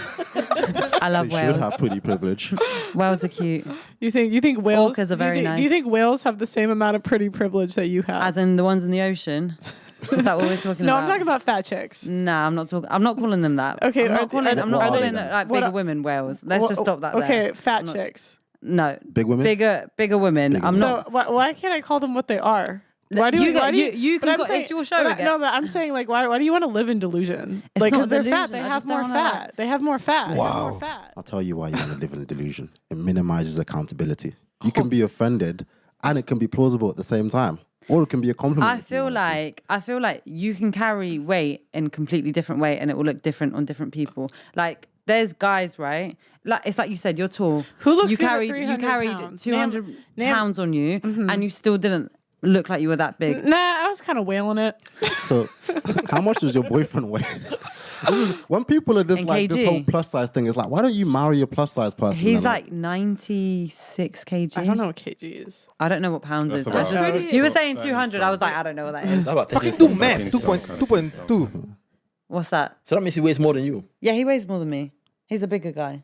I love They should whales. have pretty privilege. Whales are cute. You think whales? Orcas are very Do you think whales have the same amount of pretty privilege that you have? As in the ones in the ocean. Is that what we're talking no, about? I'm talking about fat chicks. Nah, I'm not talking. I'm not calling them that. Okay, I'm not calling are them like what bigger are- women whales. Let's just stop that. Okay, there. fat I'm not- chicks. No, Big women? bigger women. Bigger I'm women. not. So why can't I call them what they are? Why do You why get- do you but can I'm go- saying- it's your show but again. No, but I'm saying like why do you want to live in delusion? It's Like not because they're fat, delusion, they I have just don't more wanna, fat. like- They have more fat. They have Wow. more fat. I'll tell you why you want to live in a delusion. It minimizes accountability. You can be offended and it can be plausible at the same time. Or it can be a compliment. I feel like you can carry weight in completely different way, and it will look different on different people. Like there's guys, right? Like it's like you said, you're tall. Who looks you good at carried 300 you carried pounds? 200 Name- pounds on you, Mm-hmm. and you still didn't look like you were that big. Nah, I was kind of wailing it. So, how much does your boyfriend weigh? When people are this In like this kg? whole plus size thing, it's like, why don't you marry a plus size person? He's then? like 96 kg. I don't know what kg is. I don't know what pounds That's is. about- You were saying 200. I was like, I don't know what that is. How about Fucking 13 do stone? math. 2.2. What's that? So that means he weighs more than you. Yeah, he weighs more than me. He's a bigger guy.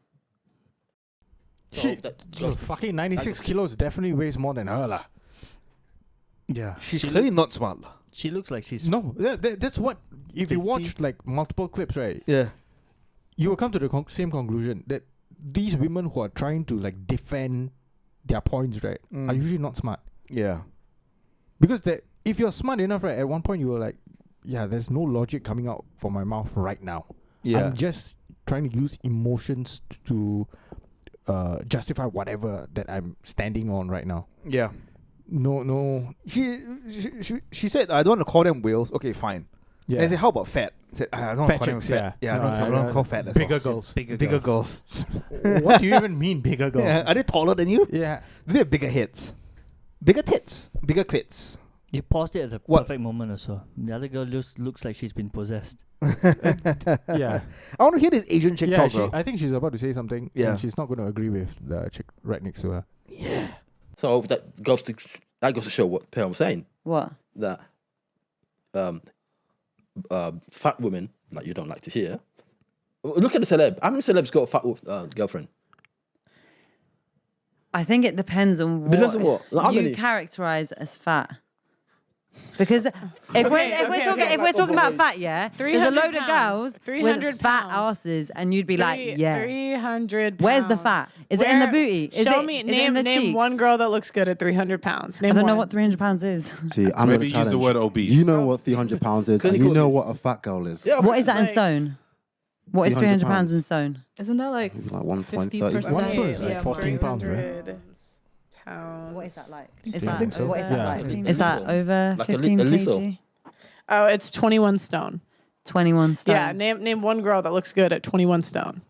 Shit, so fucking 96 kilos definitely weighs more than her lah. Yeah. She's clearly not smart. She looks like she's. No, that's what. If you 50. watch like multiple clips, right, Yeah. you will come to the same conclusion that these women who are trying to like defend their points, right, are usually not smart. Yeah. Because if you're smart enough, right, at one point you were like, yeah, there's no logic coming out from my mouth right now. Yeah. I'm just trying to use emotions to justify whatever that I'm standing on right now. Yeah. No. She said, I don't want to call them whales. Okay, fine. Yeah. And I said, how about fat? I said, I don't want Fat to call them chicks, fat. yeah. Yeah, No, I don't want to call fat as bigger well. girls. Bigger girls. What do you even mean bigger girl? Yeah, are they taller than you? Yeah. Do they have bigger heads? Bigger tits? Bigger clits? You paused it at the What? perfect moment or so. The other girl looks like she's been possessed. Yeah. I want to hear this Asian chick Yeah, talk, bro. I think she's about to say something. Yeah. And she's not going to agree with the chick right next to her. So that goes to show what Pearl was saying. What? That fat women, like you don't like to hear. Look at the celeb. How many celebs got a fat girlfriend? I think it depends on Depends on what? Like, how you many? characterize as fat. Because if we're talking about fat, yeah, there's a 300 load of pounds. girls 300 with fat pounds. asses, and you'd be like, yeah. 300 Where's the pounds. fat? Is it in the booty? Is Show it, me. is it in Name the cheeks? one girl that looks good at 300 pounds. I Name don't know one. what 300 pounds is. See, I'm maybe gonna use the challenge. word obese. You know what 300 pounds is, and you Clinical know obese. what a fat girl is. Yeah, What is that in Like- stone? What is 300 300 pounds in pounds. stone? Isn't that like Maybe like 120, 50%? One stone is like Yeah, 14 pounds, right? 300 pounds. What is that like? I Is think that, so. What is Yeah. that like? Yeah. Is that over Like a 15 little. kg? Oh, it's 21 stone. 21 stone. Yeah, name one girl that looks good at 21 stone.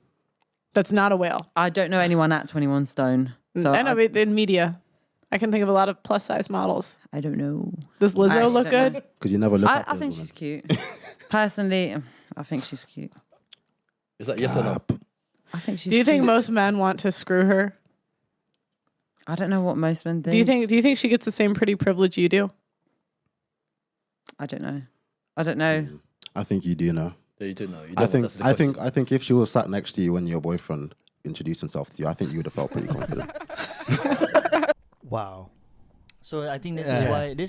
That's not a whale. I don't know anyone at 21 stone. So I know in media. I can think of a lot of plus size models. I don't know. Does I Lizzo actually look don't know. good? Because you never look I at those think women. she's cute. Personally, I think she's cute. Is that yes or no? I think she's Do you think cute. most men want to screw her? I don't know what most men think. Do you think she gets the same pretty privilege you do? I don't know. I don't know. I think you do know. Yeah, you do know. You I don't- think that's the question. I think if she was sat next to you when your boyfriend introduced himself to you, I think you would have felt pretty confident. Wow. So I think this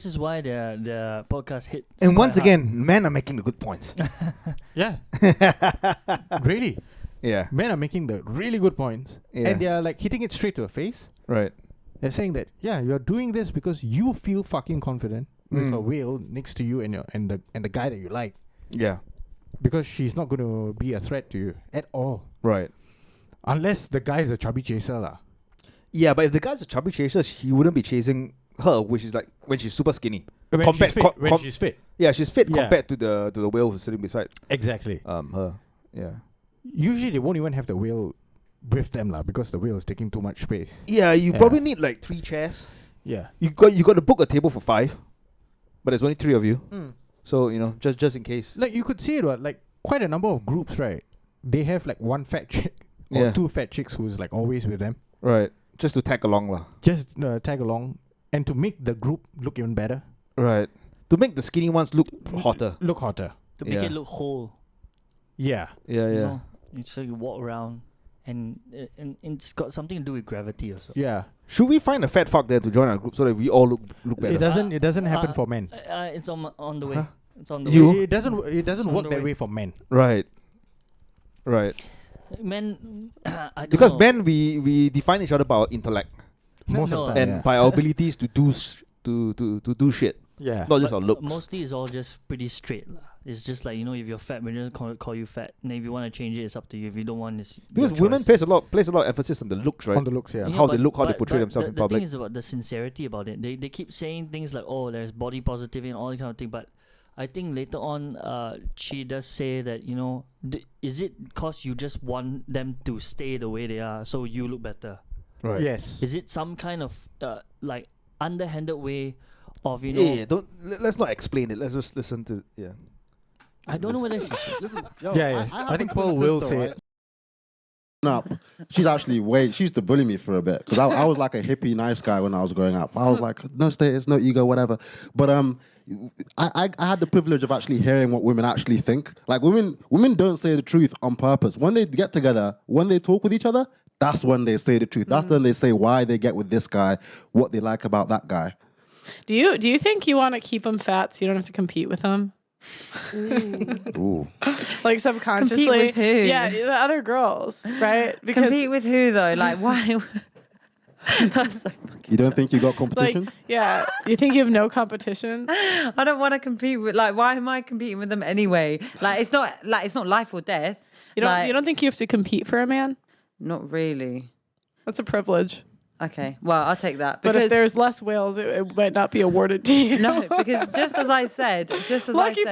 is why the podcast hits. And quite once hard. again, men are making the good points. Yeah. Really. Yeah. Men are making the really good points. Yeah. And they are like hitting it straight to her face. Right. They're saying that, yeah, you're doing this because you feel fucking confident with a whale next to you and the guy that you like. Yeah. Because she's not going to be a threat to you at all. Right. Unless the guy is a chubby chaser lah. Yeah, but if the guy's a chubby chaser, he wouldn't be chasing her, which is like when she's super skinny. When Compared- she's fit. com- when com- she's fit. Yeah, she's fit Yeah. compared to the whale who's sitting beside Exactly. her. Yeah. Usually they won't even have the whale with them lah because the whale is taking too much space. Yeah, you Yeah. probably need like 3 chairs. Yeah. You got to book a table for 5, but there's only 3 of you. So just in case. Like you could see it, what, like quite a number of groups, right? They have like one fat chick or Yeah. 2 fat chicks who's like always with them. Right. Just to tag along lah. Just tag along and to make the group look even better. Right. To make the skinny ones look hotter. Look hotter. to make it look whole. Yeah. Yeah, You yeah. know? So you walk around, and it's got something to do with gravity also. Yeah. Should we find a fat fuck there to join our group so that we all look better? It doesn't happen for men. It's on the way. Huh? It's on the You- way. It doesn't on work the that way. way for men. Right. Right. Men, I don't Because know. men, we define each other by our intellect Most No. of the time. and Yeah. by our abilities to do to do shit, Yeah. not just But our looks. Mostly it's all just pretty straight lah. It's just like, if you're fat, we're just call you fat. And if you want to change it, it's up to you. If you don't want, it's your Because women choice. place a lot of emphasis on the looks, right? On the looks, yeah. how they look, how they but- portray but themselves in the public. thing is about the sincerity about it. They keep saying things like, oh, there's body positivity and all that kind of thing. But I think later on, she does say that, is it because you just want them to stay the way they are so you look better? Right. Yes. Is it some kind of like underhanded way of, Yeah, let's not explain it. Let's just listen to I don't know whether she's... Listen, yo, Yeah. have I a think twin Paul will sister, say right? it. Up. She's actually she used to bully me for a bit because I was like a hippie nice guy when I was growing up. I was like, no status, no ego, whatever. But I had the privilege of actually hearing what women actually think. Like women don't say the truth on purpose. When they get together, when they talk with each other, that's when they say the truth. That's when they say why they get with this guy, what they like about that guy. Do you think you want to keep them fat so you don't have to compete with them? Ooh. Like subconsciously? Compete with who? Yeah, the other girls, right? Because Compete with who though? Like why? That's so You don't think you got like, competition? yeah, you think you have no competition? I don't want to compete with. Like, why am I competing with them anyway? Like, it's not life or death. You don't think you have to compete for a man? Not really. That's a privilege. Okay, well, I'll take that. But if Because there's less whales, it might not be awarded to you. no, because just as I said, Lucky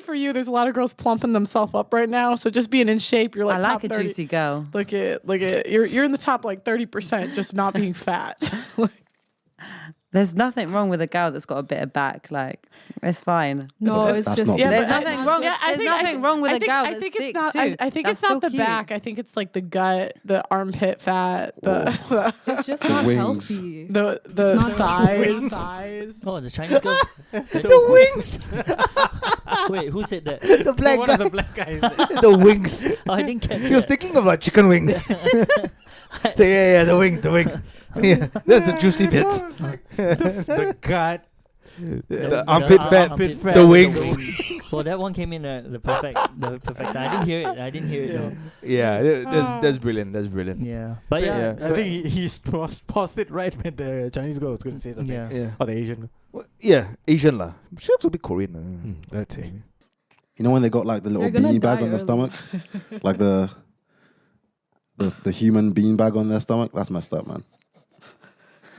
for you, there's a lot of girls plumping themselves up right now. So just being in shape, you're like I like top a 30. juicy girl. Look at you're in the top like 30%, just not being fat. There's nothing wrong with a girl that's got a bit of back. Like, it's fine. No, it's That's just not There's but nothing wrong. There's nothing wrong with a girl I that's think thick it's not. too. I think That's it's not still the cute. back. I think it's like the gut, the armpit fat, it's just not wings. healthy. the not thighs. Oh, the Chinese girl? The wings, Wait, who said that? the black One guy, of the black guys. the wings. Oh, I didn't catch He was that. thinking of like chicken wings. So yeah, the wings. Yeah, that's the juicy bits. the gut. The armpit fat, armpit fat, the wings. Well, that one came in the perfect. I didn't hear it though. Yeah, that's brilliant. That's brilliant. Yeah, but yeah, Yeah. I think he's paused it right when the Chinese girl was going to say something. yeah. Yeah. Or the Asian. Well, yeah, Asian lah. She looks a bit Korean. That's it. You know when they got like the little You're gonna beanie bag die on their early. stomach? Like the human bean bag on their stomach? That's messed up, man.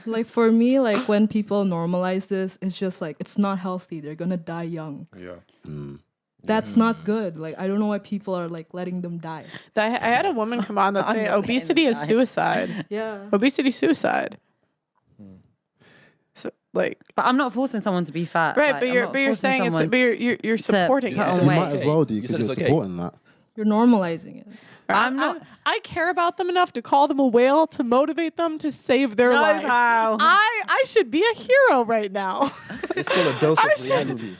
Like for me, like when people normalize this, it's just like it's not healthy. They're gonna die young. Yeah. That's not good. Like I don't know why people are like letting them die. I had a woman come on that I'm say not obesity is letting suicide. Yeah. Obesity is suicide. So like But I'm not forcing someone to be fat. right, Like, but I'm you're not saying forcing it's someone but you're to supporting put it. on You weight. might as well do You because said you're it's okay. supporting that. You're normalizing it. I care about them enough to call them a whale to motivate them to save their No, life. pal. I should be a hero right now. It's called a dose I of should- reality.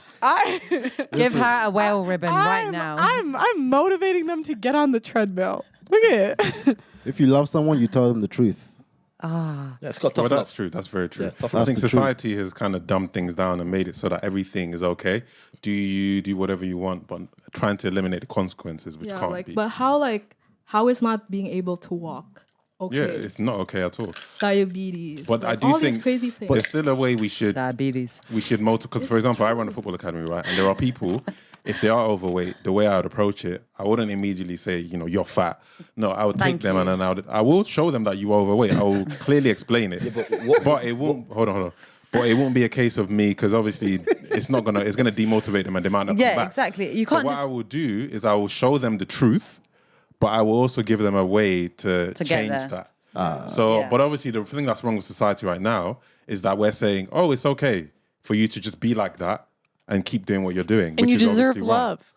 Give her a whale ribbon right I'm, now. I'm motivating them to get on the treadmill. Look at it. If you love someone, you tell them the truth. Ah. Yeah, it's got Well, tough that's true. That's very true. Yeah, I think society has kind of dumbed things down and made it so that everything is okay. Do you do whatever you want, but trying to eliminate the consequences, which can't be. But how is not being able to walk okay? Yeah, it's not okay at all. Diabetes. But I do all think these crazy things. there's still a way we should Diabetes. because for example, I run a football academy, right? And there are people, if they are overweight, the way I would approach it, I wouldn't immediately say, you're fat. No, I would take them and then I will show them that you're overweight. I will clearly explain it. But it won't. Hold on. But it won't be a case of me because obviously it's gonna demotivate them and they might not come back. Yeah, exactly. You can't. So what I will do is I will show them the truth, but I will also give them a way to change that. But obviously the thing that's wrong with society right now is that we're saying, oh, it's okay for you to just be like that and keep doing what you're doing. And you which is deserve obviously love.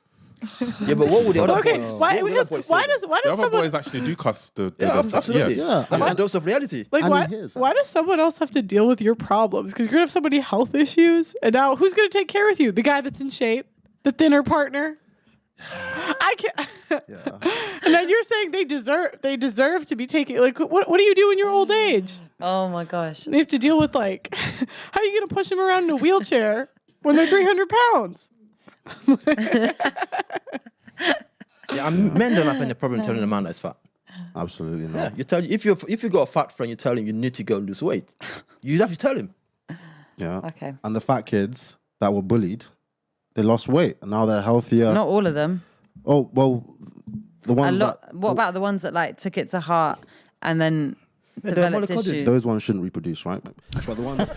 Yeah, but what would the other Okay, boys? why what would the why other boys say? does the other someone boys actually do cuss the Absolutely. Yeah. That's a dose of reality. like why does someone else have to deal with your problems? Because you're gonna have so many health issues, and now who's gonna take care of you? The guy that's in shape, the thinner partner. I can't. And then you're saying they deserve to be taken. Like, what do you do in your old age? Oh my gosh. They have to deal with like, how are you gonna push them around in a wheelchair when they're 300 pounds? Men don't have any problem telling a man that's fat. Absolutely not. Yeah, you tell if you got a fat friend, you tell him you need to go and lose weight. You have to tell him. Yeah. Okay. And the fat kids that were bullied, they lost weight and now they're healthier. Not all of them. Oh well, the ones What about the ones that like took it to heart and then developed issues? Those ones shouldn't reproduce, right? But the ones.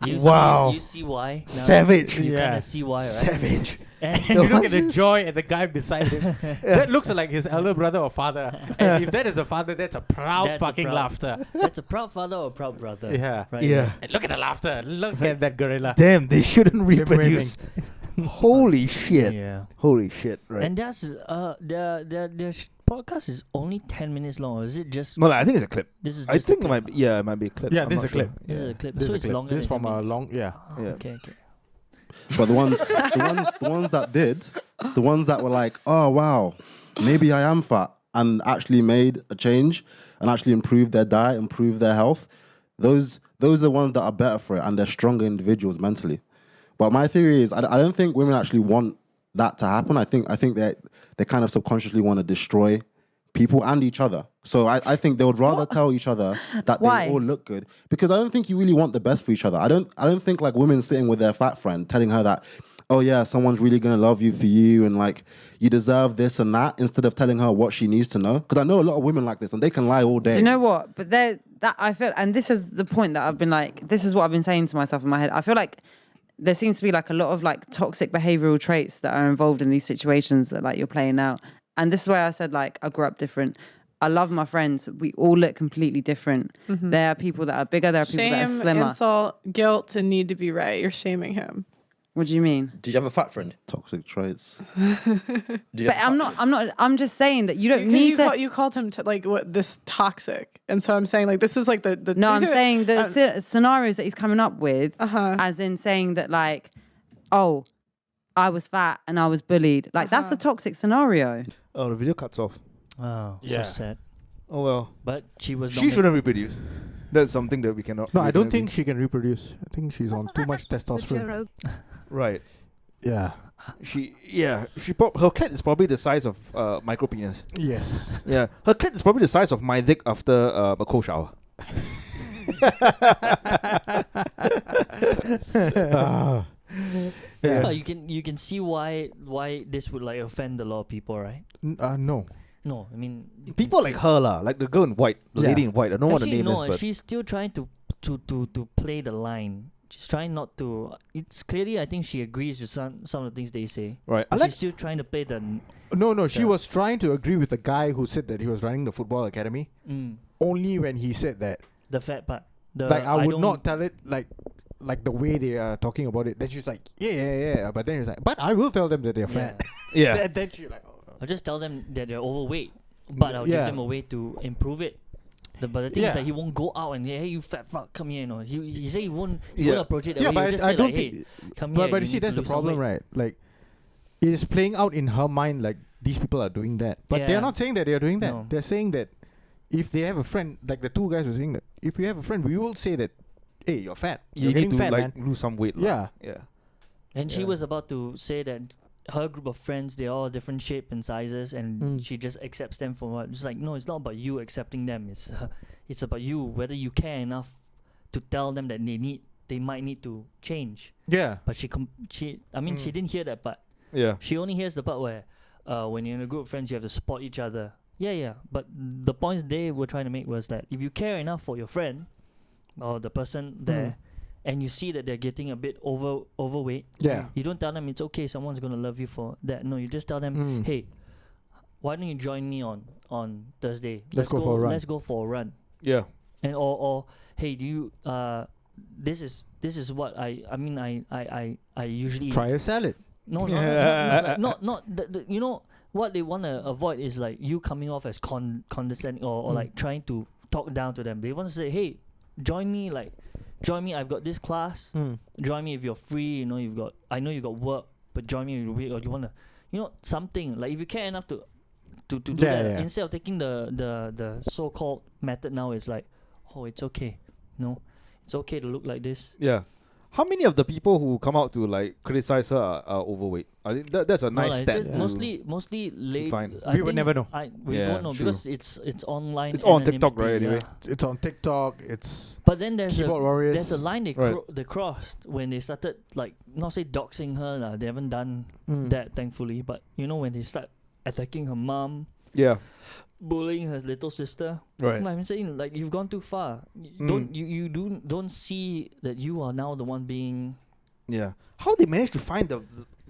You see why? Now Savage. You kind Yeah. of see why, right? Savage. And You look at the joy and the guy beside him. That looks like his elder brother or father. And if that is a father, that's a proud That's a fucking proud- laughter. that's a proud father or a proud brother. Yeah. Right? Yeah. And look at the laughter. Look at that gorilla. Damn, they shouldn't reproduce. Holy shit. Yeah. Holy shit, right? And that's the podcast is only 10 minutes long, or is it just? Well, I think it's a clip. This is. I Just think a it clip. might be. Yeah, it might be a clip. Yeah, I'm this is not a clip. sure. This is a clip. This So is it's a clip. longer This is than from 10 a minutes. long, yeah. Oh, Yeah. Okay. But the ones that were like, oh wow, maybe I am fat, and actually made a change and actually improved their diet, improved their health. Those are the ones that are better for it, and they're stronger individuals mentally. But my theory is, I don't think women actually want that to happen. I think they kind of subconsciously want to destroy people and each other. So I think they would rather tell each other that Why? they all look good, because I don't think you really want the best for each other. I don't think like women sitting with their fat friend telling her that, oh yeah, someone's really gonna love you for you and like you deserve this and that, instead of telling her what she needs to know. Because I know a lot of women like this and they can lie all day. Do you know what? But that I feel, and this is the point that I've been like, this is what I've been saying to myself in my head. I feel like there seems to be like a lot of like toxic behavioral traits that are involved in these situations that like you're playing out. And this is why I said like I grew up different. I love my friends. We all look completely different. Mm-hmm. There are people that are bigger. There are people that are Shame, slimmer. insult, guilt, and need to be right. You're shaming him. What do you mean? Did you have a fat friend? Toxic traits. But I'm not. I'm just saying that you don't need to. You called him to like what this toxic, and so I'm saying like this is like the. No, I'm these are- saying the scenarios that he's coming up with, as in saying that like, oh, I was fat and I was bullied. Like that's a toxic scenario. Oh, the video cuts off. Oh, Yeah. so sad. Oh well. But she was. She shouldn't reproduce. That's something that we cannot. No, we I don't cannot think she can reproduce. I think she's on too much testosterone. Right. Yeah. She her clit is probably the size of micro penis. Yes. Yeah, her clit is probably the size of my dick after a cold shower. Yeah. Oh, you can see why this would like offend a lot of people, right? No. No, I mean you can People see- like her lah, like the girl in white, the lady in white. I don't know what the Actually, name no, is, but she's still trying to play the line. She's trying not to. It's clearly, I think she agrees with some of the things they say. right. I But like she's still trying to play the. No, she Yeah. was trying to agree with the guy who said that he was running the football academy. Only when he said that. The fat part. The Like I would don't- not tell it like the way they are talking about it. Then she's like, yeah. But then he's like, but I will tell them that they're Yeah. fat. yeah. then she like, oh. I'll just tell them that they're overweight, but I'll Yeah. give them a way to improve it. But the thing is Yeah. that he won't go out and hey, you fat fuck, come here. You know, he say he won't Yeah. approach it that Yeah, way. but He'll just I say don't like, hey, think. come here. But you you see, need to that's the lose some problem, weight. right? Like, it is playing out in her mind like these people are doing that. But Yeah. they're not saying that they're doing that. No. They're saying that if they have a friend, like the two guys were saying that, if you have a friend, we will say that, hey, you're fat. You You're need getting to fat, like man. lose some weight. Yeah. Yeah. And she Yeah. was about to say that her group of friends, they're all different shape and sizes, and she just accepts them for what. It's like, no, it's not about you accepting them. It's about you, whether you care enough to tell them that they might need to change. Yeah. But she didn't hear that part. Yeah. She only hears the part where when you're in a group of friends, you have to support each other. Yeah. But the points they were trying to make was that if you care enough for your friend or the person there, and you see that they're getting a bit overweight, Yeah. you don't tell them it's okay, someone's gonna love you for that. No, you just tell them, hey, why don't you join me on Thursday? Let's go for a run. Let's go for a run. Yeah. And or hey, do you this is what I usually Try a salad. no, not you know what they want to avoid is like you coming off as condescending or like trying to talk down to them. They want to say, hey, join me, I've got this class. Join me if you're free, I know you got work, but join me if you want to, something like if you care enough to do that, instead of taking the so-called method now, it's like, oh, it's okay, it's okay to look like this. Yeah. How many of the people who come out to like criticize her are overweight? I think that's a nice stat. Mostly late. Fine. We would never know. We Yeah, won't know true. because it's online. It's on TikTok, anonymity, right, anyway? yeah. It's on TikTok. It's But then there's keyboard warriors. there's a line they Right. they crossed when they started like not say doxing her lah. They haven't done that thankfully. But when they start attacking her mom, Yeah. bullying her little sister. Right. I'm saying like you've gone too far. Don't see that you are now the one being Yeah. How they managed to find the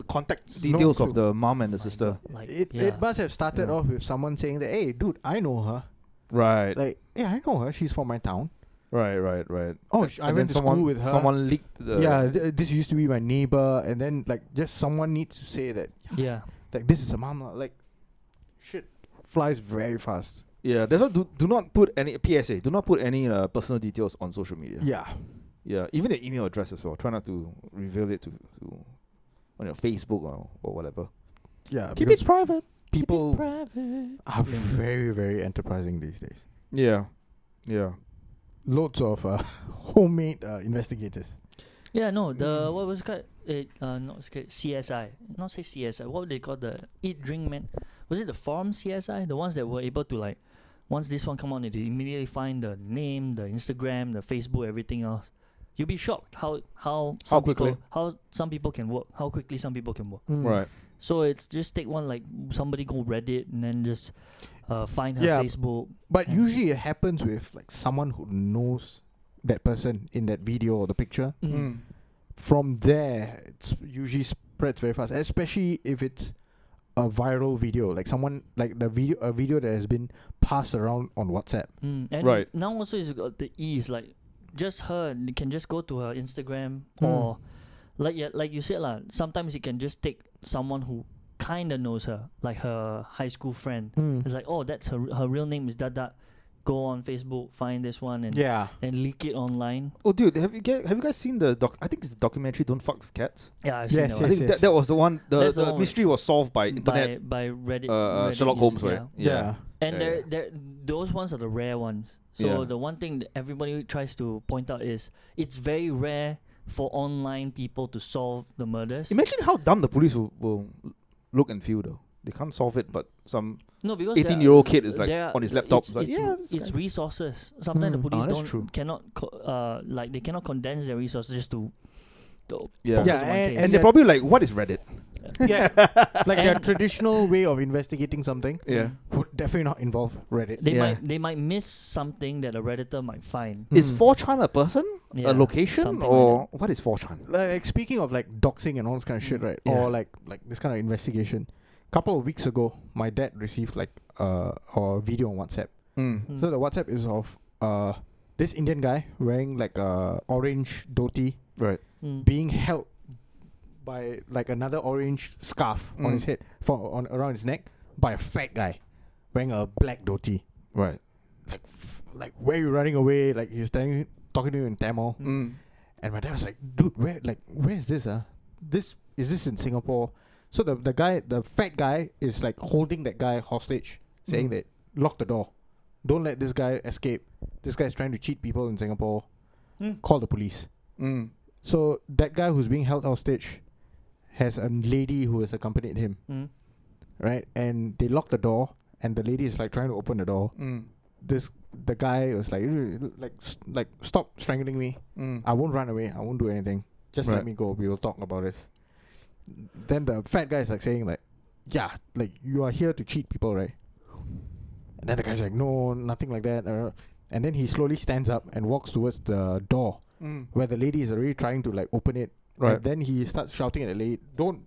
contact details clue. of the mom and the sister? like It must have started off with someone saying that, hey, dude, I know her. Right. Like, yeah, I know her. She's from my town. Right. Oh, And I then went to school with her. Someone leaked the. Yeah, this used to be my neighbor. And then, like, just someone needs to say that, yeah. like, this is a mom. Like, shit flies very fast. Yeah. That's why do not put any PSA. Do not put any personal details on social media. Yeah. Yeah. Even the email address as well. Try not to reveal it to on your Facebook or whatever. Yeah. Keep because it private. People Private. are very, very enterprising these days. Yeah. Yeah. Loads of homemade investigators. Yeah, no, the what was it called? Not CSI. Not say CSI. What would they call the Eat Drink Man? Was it the forum CSI? The ones that were able to like, once this one come on, they immediately find the name, the Instagram, the Facebook, everything else. You'll be shocked how some people can work, how quickly some people can work. Right. So it's just take one like somebody go Reddit and then just find her Facebook. But and usually it happens with like someone who knows that person in that video or the picture. From there, it's usually spreads very fast, especially if it's a viral video, like someone like a video that has been passed around on WhatsApp. And Right. now also it's got the ease, like just her, you can just go to her Instagram or like you said lah. Sometimes you can just take someone who kinda knows her, like her high school friend. It's like, oh, that's her real name is that. Go on Facebook, find this one, and leak it online. Oh, dude, have you guys seen the I think it's the documentary "Don't Fuck with Cats"? Yeah, I've seen that I one. think that was the one. That's the The one mystery was solved by internet. by Reddit. Sherlock Holmes, right? Yeah. And Yeah, those ones are the rare ones. So Yeah. the one thing that everybody tries to point out is it's very rare for online people to solve the murders. Imagine how dumb the police will look and feel though. They can't solve it, but some No, because 18-year-old kid is like there are- on his laptop. It's, Like, it's, yeah, it's resources. Sometimes the police that's true. cannot they cannot condense their resources just to Yeah. focus Yeah, on one case. and they're probably like, "What is Reddit?" Yeah. Like a traditional way of investigating something Yeah. would definitely not involve Reddit. They might miss something that a Redditor might find. Is 4chan a person, Yeah, a location, something or what is 4chan? Like speaking of like doxing and all this kind of shit, right? Yeah. Or like this kind of investigation. Couple of weeks ago, my dad received like a video on WhatsApp. So the WhatsApp is of this Indian guy wearing like a orange dhoti, Right. being held by like another orange scarf on his head around his neck by a fat guy wearing a black dhoti. Right. Like where you running away? Like he's talking to you in Tamil. And my dad was like, dude, where is this? Is this in Singapore? So the fat guy is like holding that guy hostage, saying that lock the door, don't let this guy escape. This guy is trying to cheat people in Singapore. Call the police. So that guy who's being held hostage has a lady who has accompanied him, right? And they lock the door, and the lady is like trying to open the door. The guy was like stop strangling me. I won't run away. I won't do anything. Just let me go. We will talk about this. Then the fat guy is like saying like, yeah, like you are here to cheat people, right? And then the guy's like, no, nothing like that. And then he slowly stands up and walks towards the door where the lady is already trying to like open it. Right. And then he starts shouting at the lady, don't,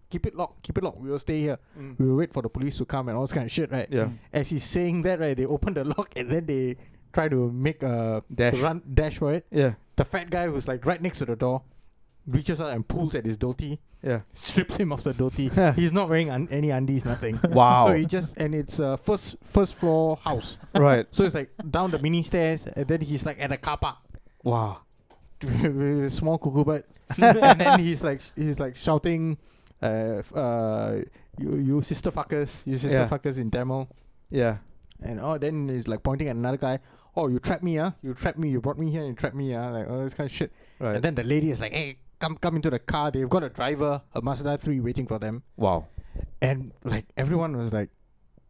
keep it locked. We will stay here. We will wait for the police to come and all this kind of shit, right? Yeah. As he's saying that, right, they open the lock and then they try to make a dash for it. Yeah. The fat guy who's like right next to the door reaches out and pulls at his dhoti. Yeah. Strips him of the dhoti. He's not wearing any undies, nothing. Wow. So he just, and it's a first floor house. Right. So it's like down the mini stairs and then he's like at a car park. Wow. With a small cuckoo bird. And then he's like shouting, you sister fuckers in Tamil. Yeah. And then he's like pointing at another guy. Oh, you trapped me, You trapped me. You brought me here and you trapped me, Like, oh, this kind of shit. Right. And then the lady is like, hey, come into the car. They've got a driver, a Mazda 3 waiting for them. Wow. And like everyone was like,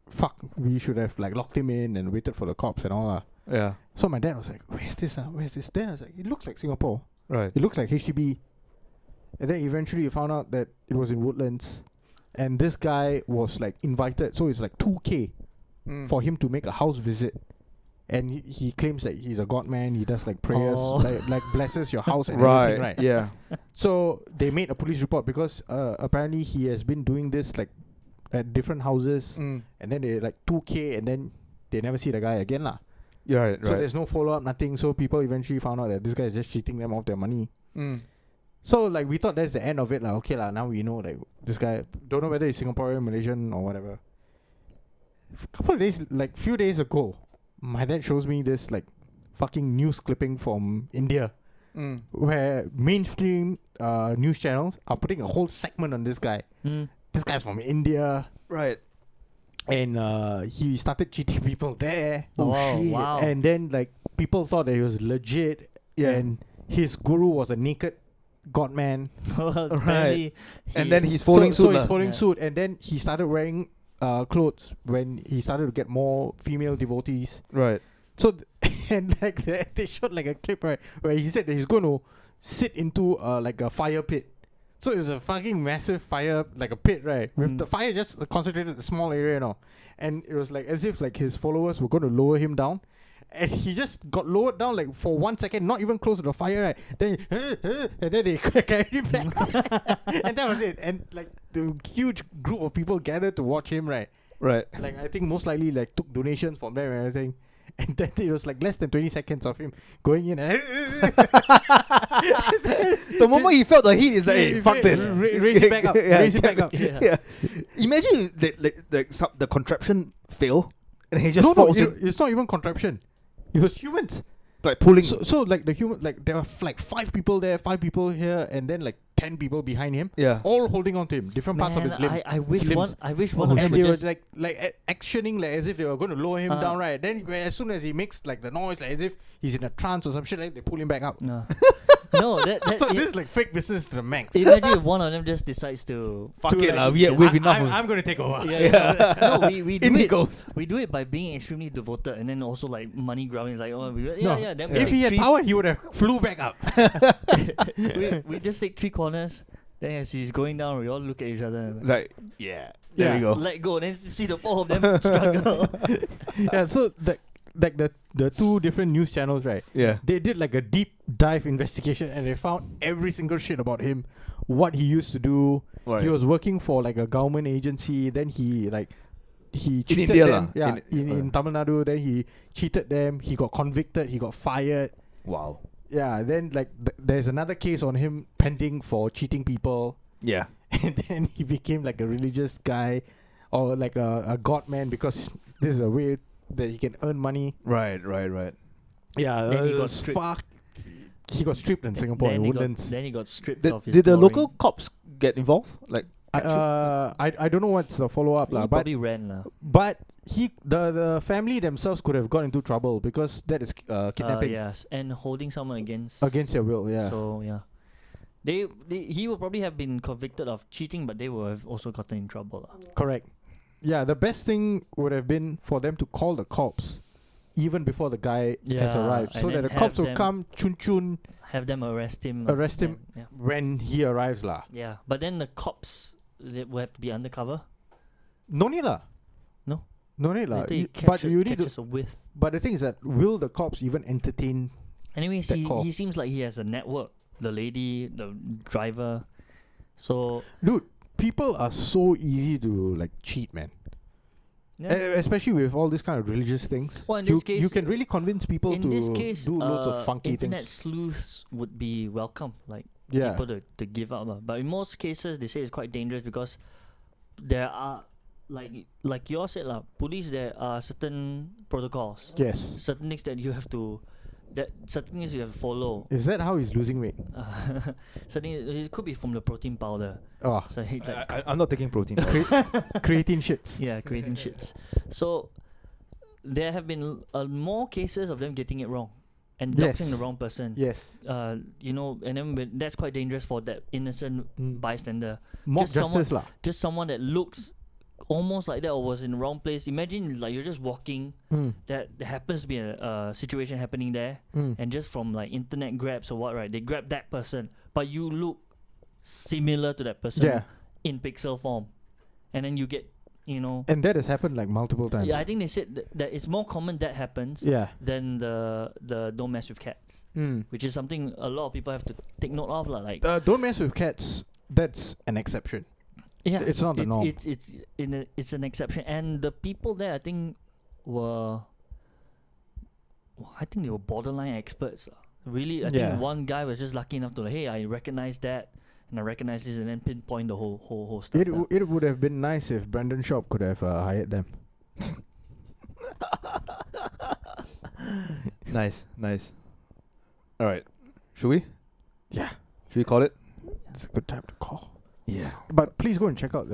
fuck, we should have like locked him in and waited for the cops and all. Yeah. So my dad was like, where's this? Then I was like, it looks like Singapore. Right. It looks like HDB. And then eventually you found out that it was in Woodlands. And this guy was like invited. So it's like 2K for him to make a house visit. And he claims that he's a god man. He does like prayers, like blesses your house and everything, right? Yeah. So they made a police report because apparently he has been doing this like at different houses. And then they like 2K and then they never see the guy again lah. Yeah, right. So there's no follow-up, nothing. So people eventually found out that this guy is just cheating them of their money. So like we thought that's the end of it lah. Okay lah, now we know like this guy, don't know whether he's Singaporean, Malaysian or whatever. Few days ago, my dad shows me this like fucking news clipping from India where mainstream news channels are putting a whole segment on this guy. This guy's from India. Right. And he started cheating people there. Oh shit. Wow. And then like people thought that he was legit. Yeah. And his guru was a naked god man. Right. And then he's following suit. So he's following suit. And then he started wearing clothes when he started to get more female devotees. Right. So and like they showed like a clip right where he said that he's going to sit into like a fire pit. So it was a fucking massive fire, like a pit, right? With the fire just concentrated in a small area, and it was like as if like his followers were going to lower him down, and he just got lowered down like for 1 second, not even close to the fire, right? Then and then they carried him back, and that was it. And like the huge group of people gathered to watch him, right? Right. Like I think most likely like took donations from them and everything. And then it was like less than 20 seconds of him going in and the moment he felt the heat is like, hey, fuck this. Raise it back up. Raise it back up. Yeah. Imagine the contraption fail and he just falls in. It's not even contraption. It was humans. Like pulling. So like the human, like there were like 5 people there, 5 people here, and then like 10 people behind him. Yeah. All holding on to him, different parts of his limb. I wish one of them and would they just were like actioning like as if they were going to lower him down, right? Then as soon as he makes like the noise, like as if he's in a trance or some shit, like they pull him back out. No. No, so this is like fake business to the max. Imagine if one of them just decides to fuck it, we've enough. I'm going to take over. No, we do it by being extremely devoted, and then also like money grubbing. Like Then if he had power, he would have flew back up. we just take 3 corners. Then as he's going down, we all look at each other. Like there you go. Let go. Then see the 4 of them struggle. Yeah. So the 2 different news channels, right? Yeah. They did like a deep dive investigation and they found every single shit about him, what he used to do. Right. He was working for like a government agency. Then he cheated them. In Tamil Nadu. Then he cheated them. He got convicted. He got fired. Wow. Yeah. Then like there's another case on him pending for cheating people. Yeah. And then he became like a religious guy, or like a god man, because this is a way that he can earn money. Right. Yeah. Then he got stripped. He got stripped in Singapore in Woodlands. Then he got stripped did, of his Did the glory. local cops get involved? Like I don't know what's the follow up He but probably ran lah. but the family themselves could have got into trouble because that is kidnapping Yes, and holding someone against their will. Yeah. So yeah, he will probably have been convicted of cheating, but they will have also gotten in trouble lah. Correct. Yeah, the best thing would have been for them to call the cops even before the guy has arrived, so and that then the cops have will come chun have them arrest him. Yeah. when he arrives lah. Yeah, but then the cops they will have to be undercover. No need lah. No need lah. Later he But you need catches to. a whiff. But the thing is that will the cops even entertain? Anyways, that call? he seems like he has a network. The lady, the driver. So Dude, people are so easy to like cheat, man. yeah. Especially with all these kind of religious things. Well, in this case, you can really convince people in to this case, do loads of funky internet things. sleuths would be welcome. Like Yeah. people to give up. But in most cases, they say it's quite dangerous because there are, like you all said, police, there are certain protocols, Yes. certain things that you have to, certain things you have to follow. Is that how he's losing weight? Certain, it could be from the protein powder. Oh, So he like, I'm not taking protein. creatine shits. yeah, creating shits. So there have been more cases of them getting it wrong and Yes. doxing the wrong person. Yes. And then that's quite dangerous for that innocent bystander. Mock Just someone- justice lah. Just someone that looks almost like that or was in the wrong place. Imagine like you're just walking, that there happens to be a situation happening there, and just from like internet grabs or what, right? They grab that person, but you look similar to that person in pixel form, and then you get, And that has happened like multiple times. yeah, I think they said that it's more common that happens than the don't mess with cats, which is something a lot of people have to take note of, like. Don't mess with cats. That's an exception. Yeah, it's not the norm. It's an exception, and the people there, I think, they were borderline experts. Really, I think one guy was just lucky enough to hey, I recognize that, and I recognize this, and then pinpoint the whole stuff. It would have been nice if Brandon Sharp could have hired them. Nice. All right, should we? Yeah. Should we call it? It's a good time to call. Yeah. But please go and check out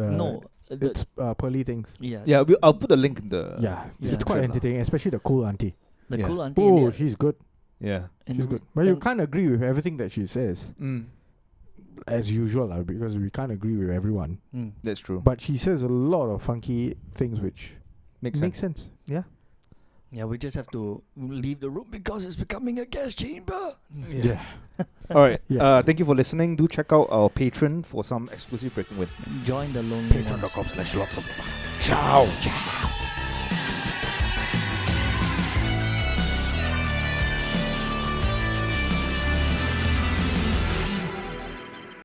it's Pearly Things. Yeah. I'll put a link in the. Yeah, Yeah. it's quite entertaining, especially the cool auntie. The Yeah. cool auntie. Oh, she's good. Yeah. She's good. But you can't agree with everything that she says, as usual, because we can't agree with everyone. That's true. But she says a lot of funky things which Makes make sense. Yeah. Yeah, we just have to leave the room because it's becoming a gas chamber. Yeah. All right. Yes. Thank you for listening. Do check out our Patreon for some exclusive breaking with. Join the lonely ones. Patreon.com/lots of Ciao.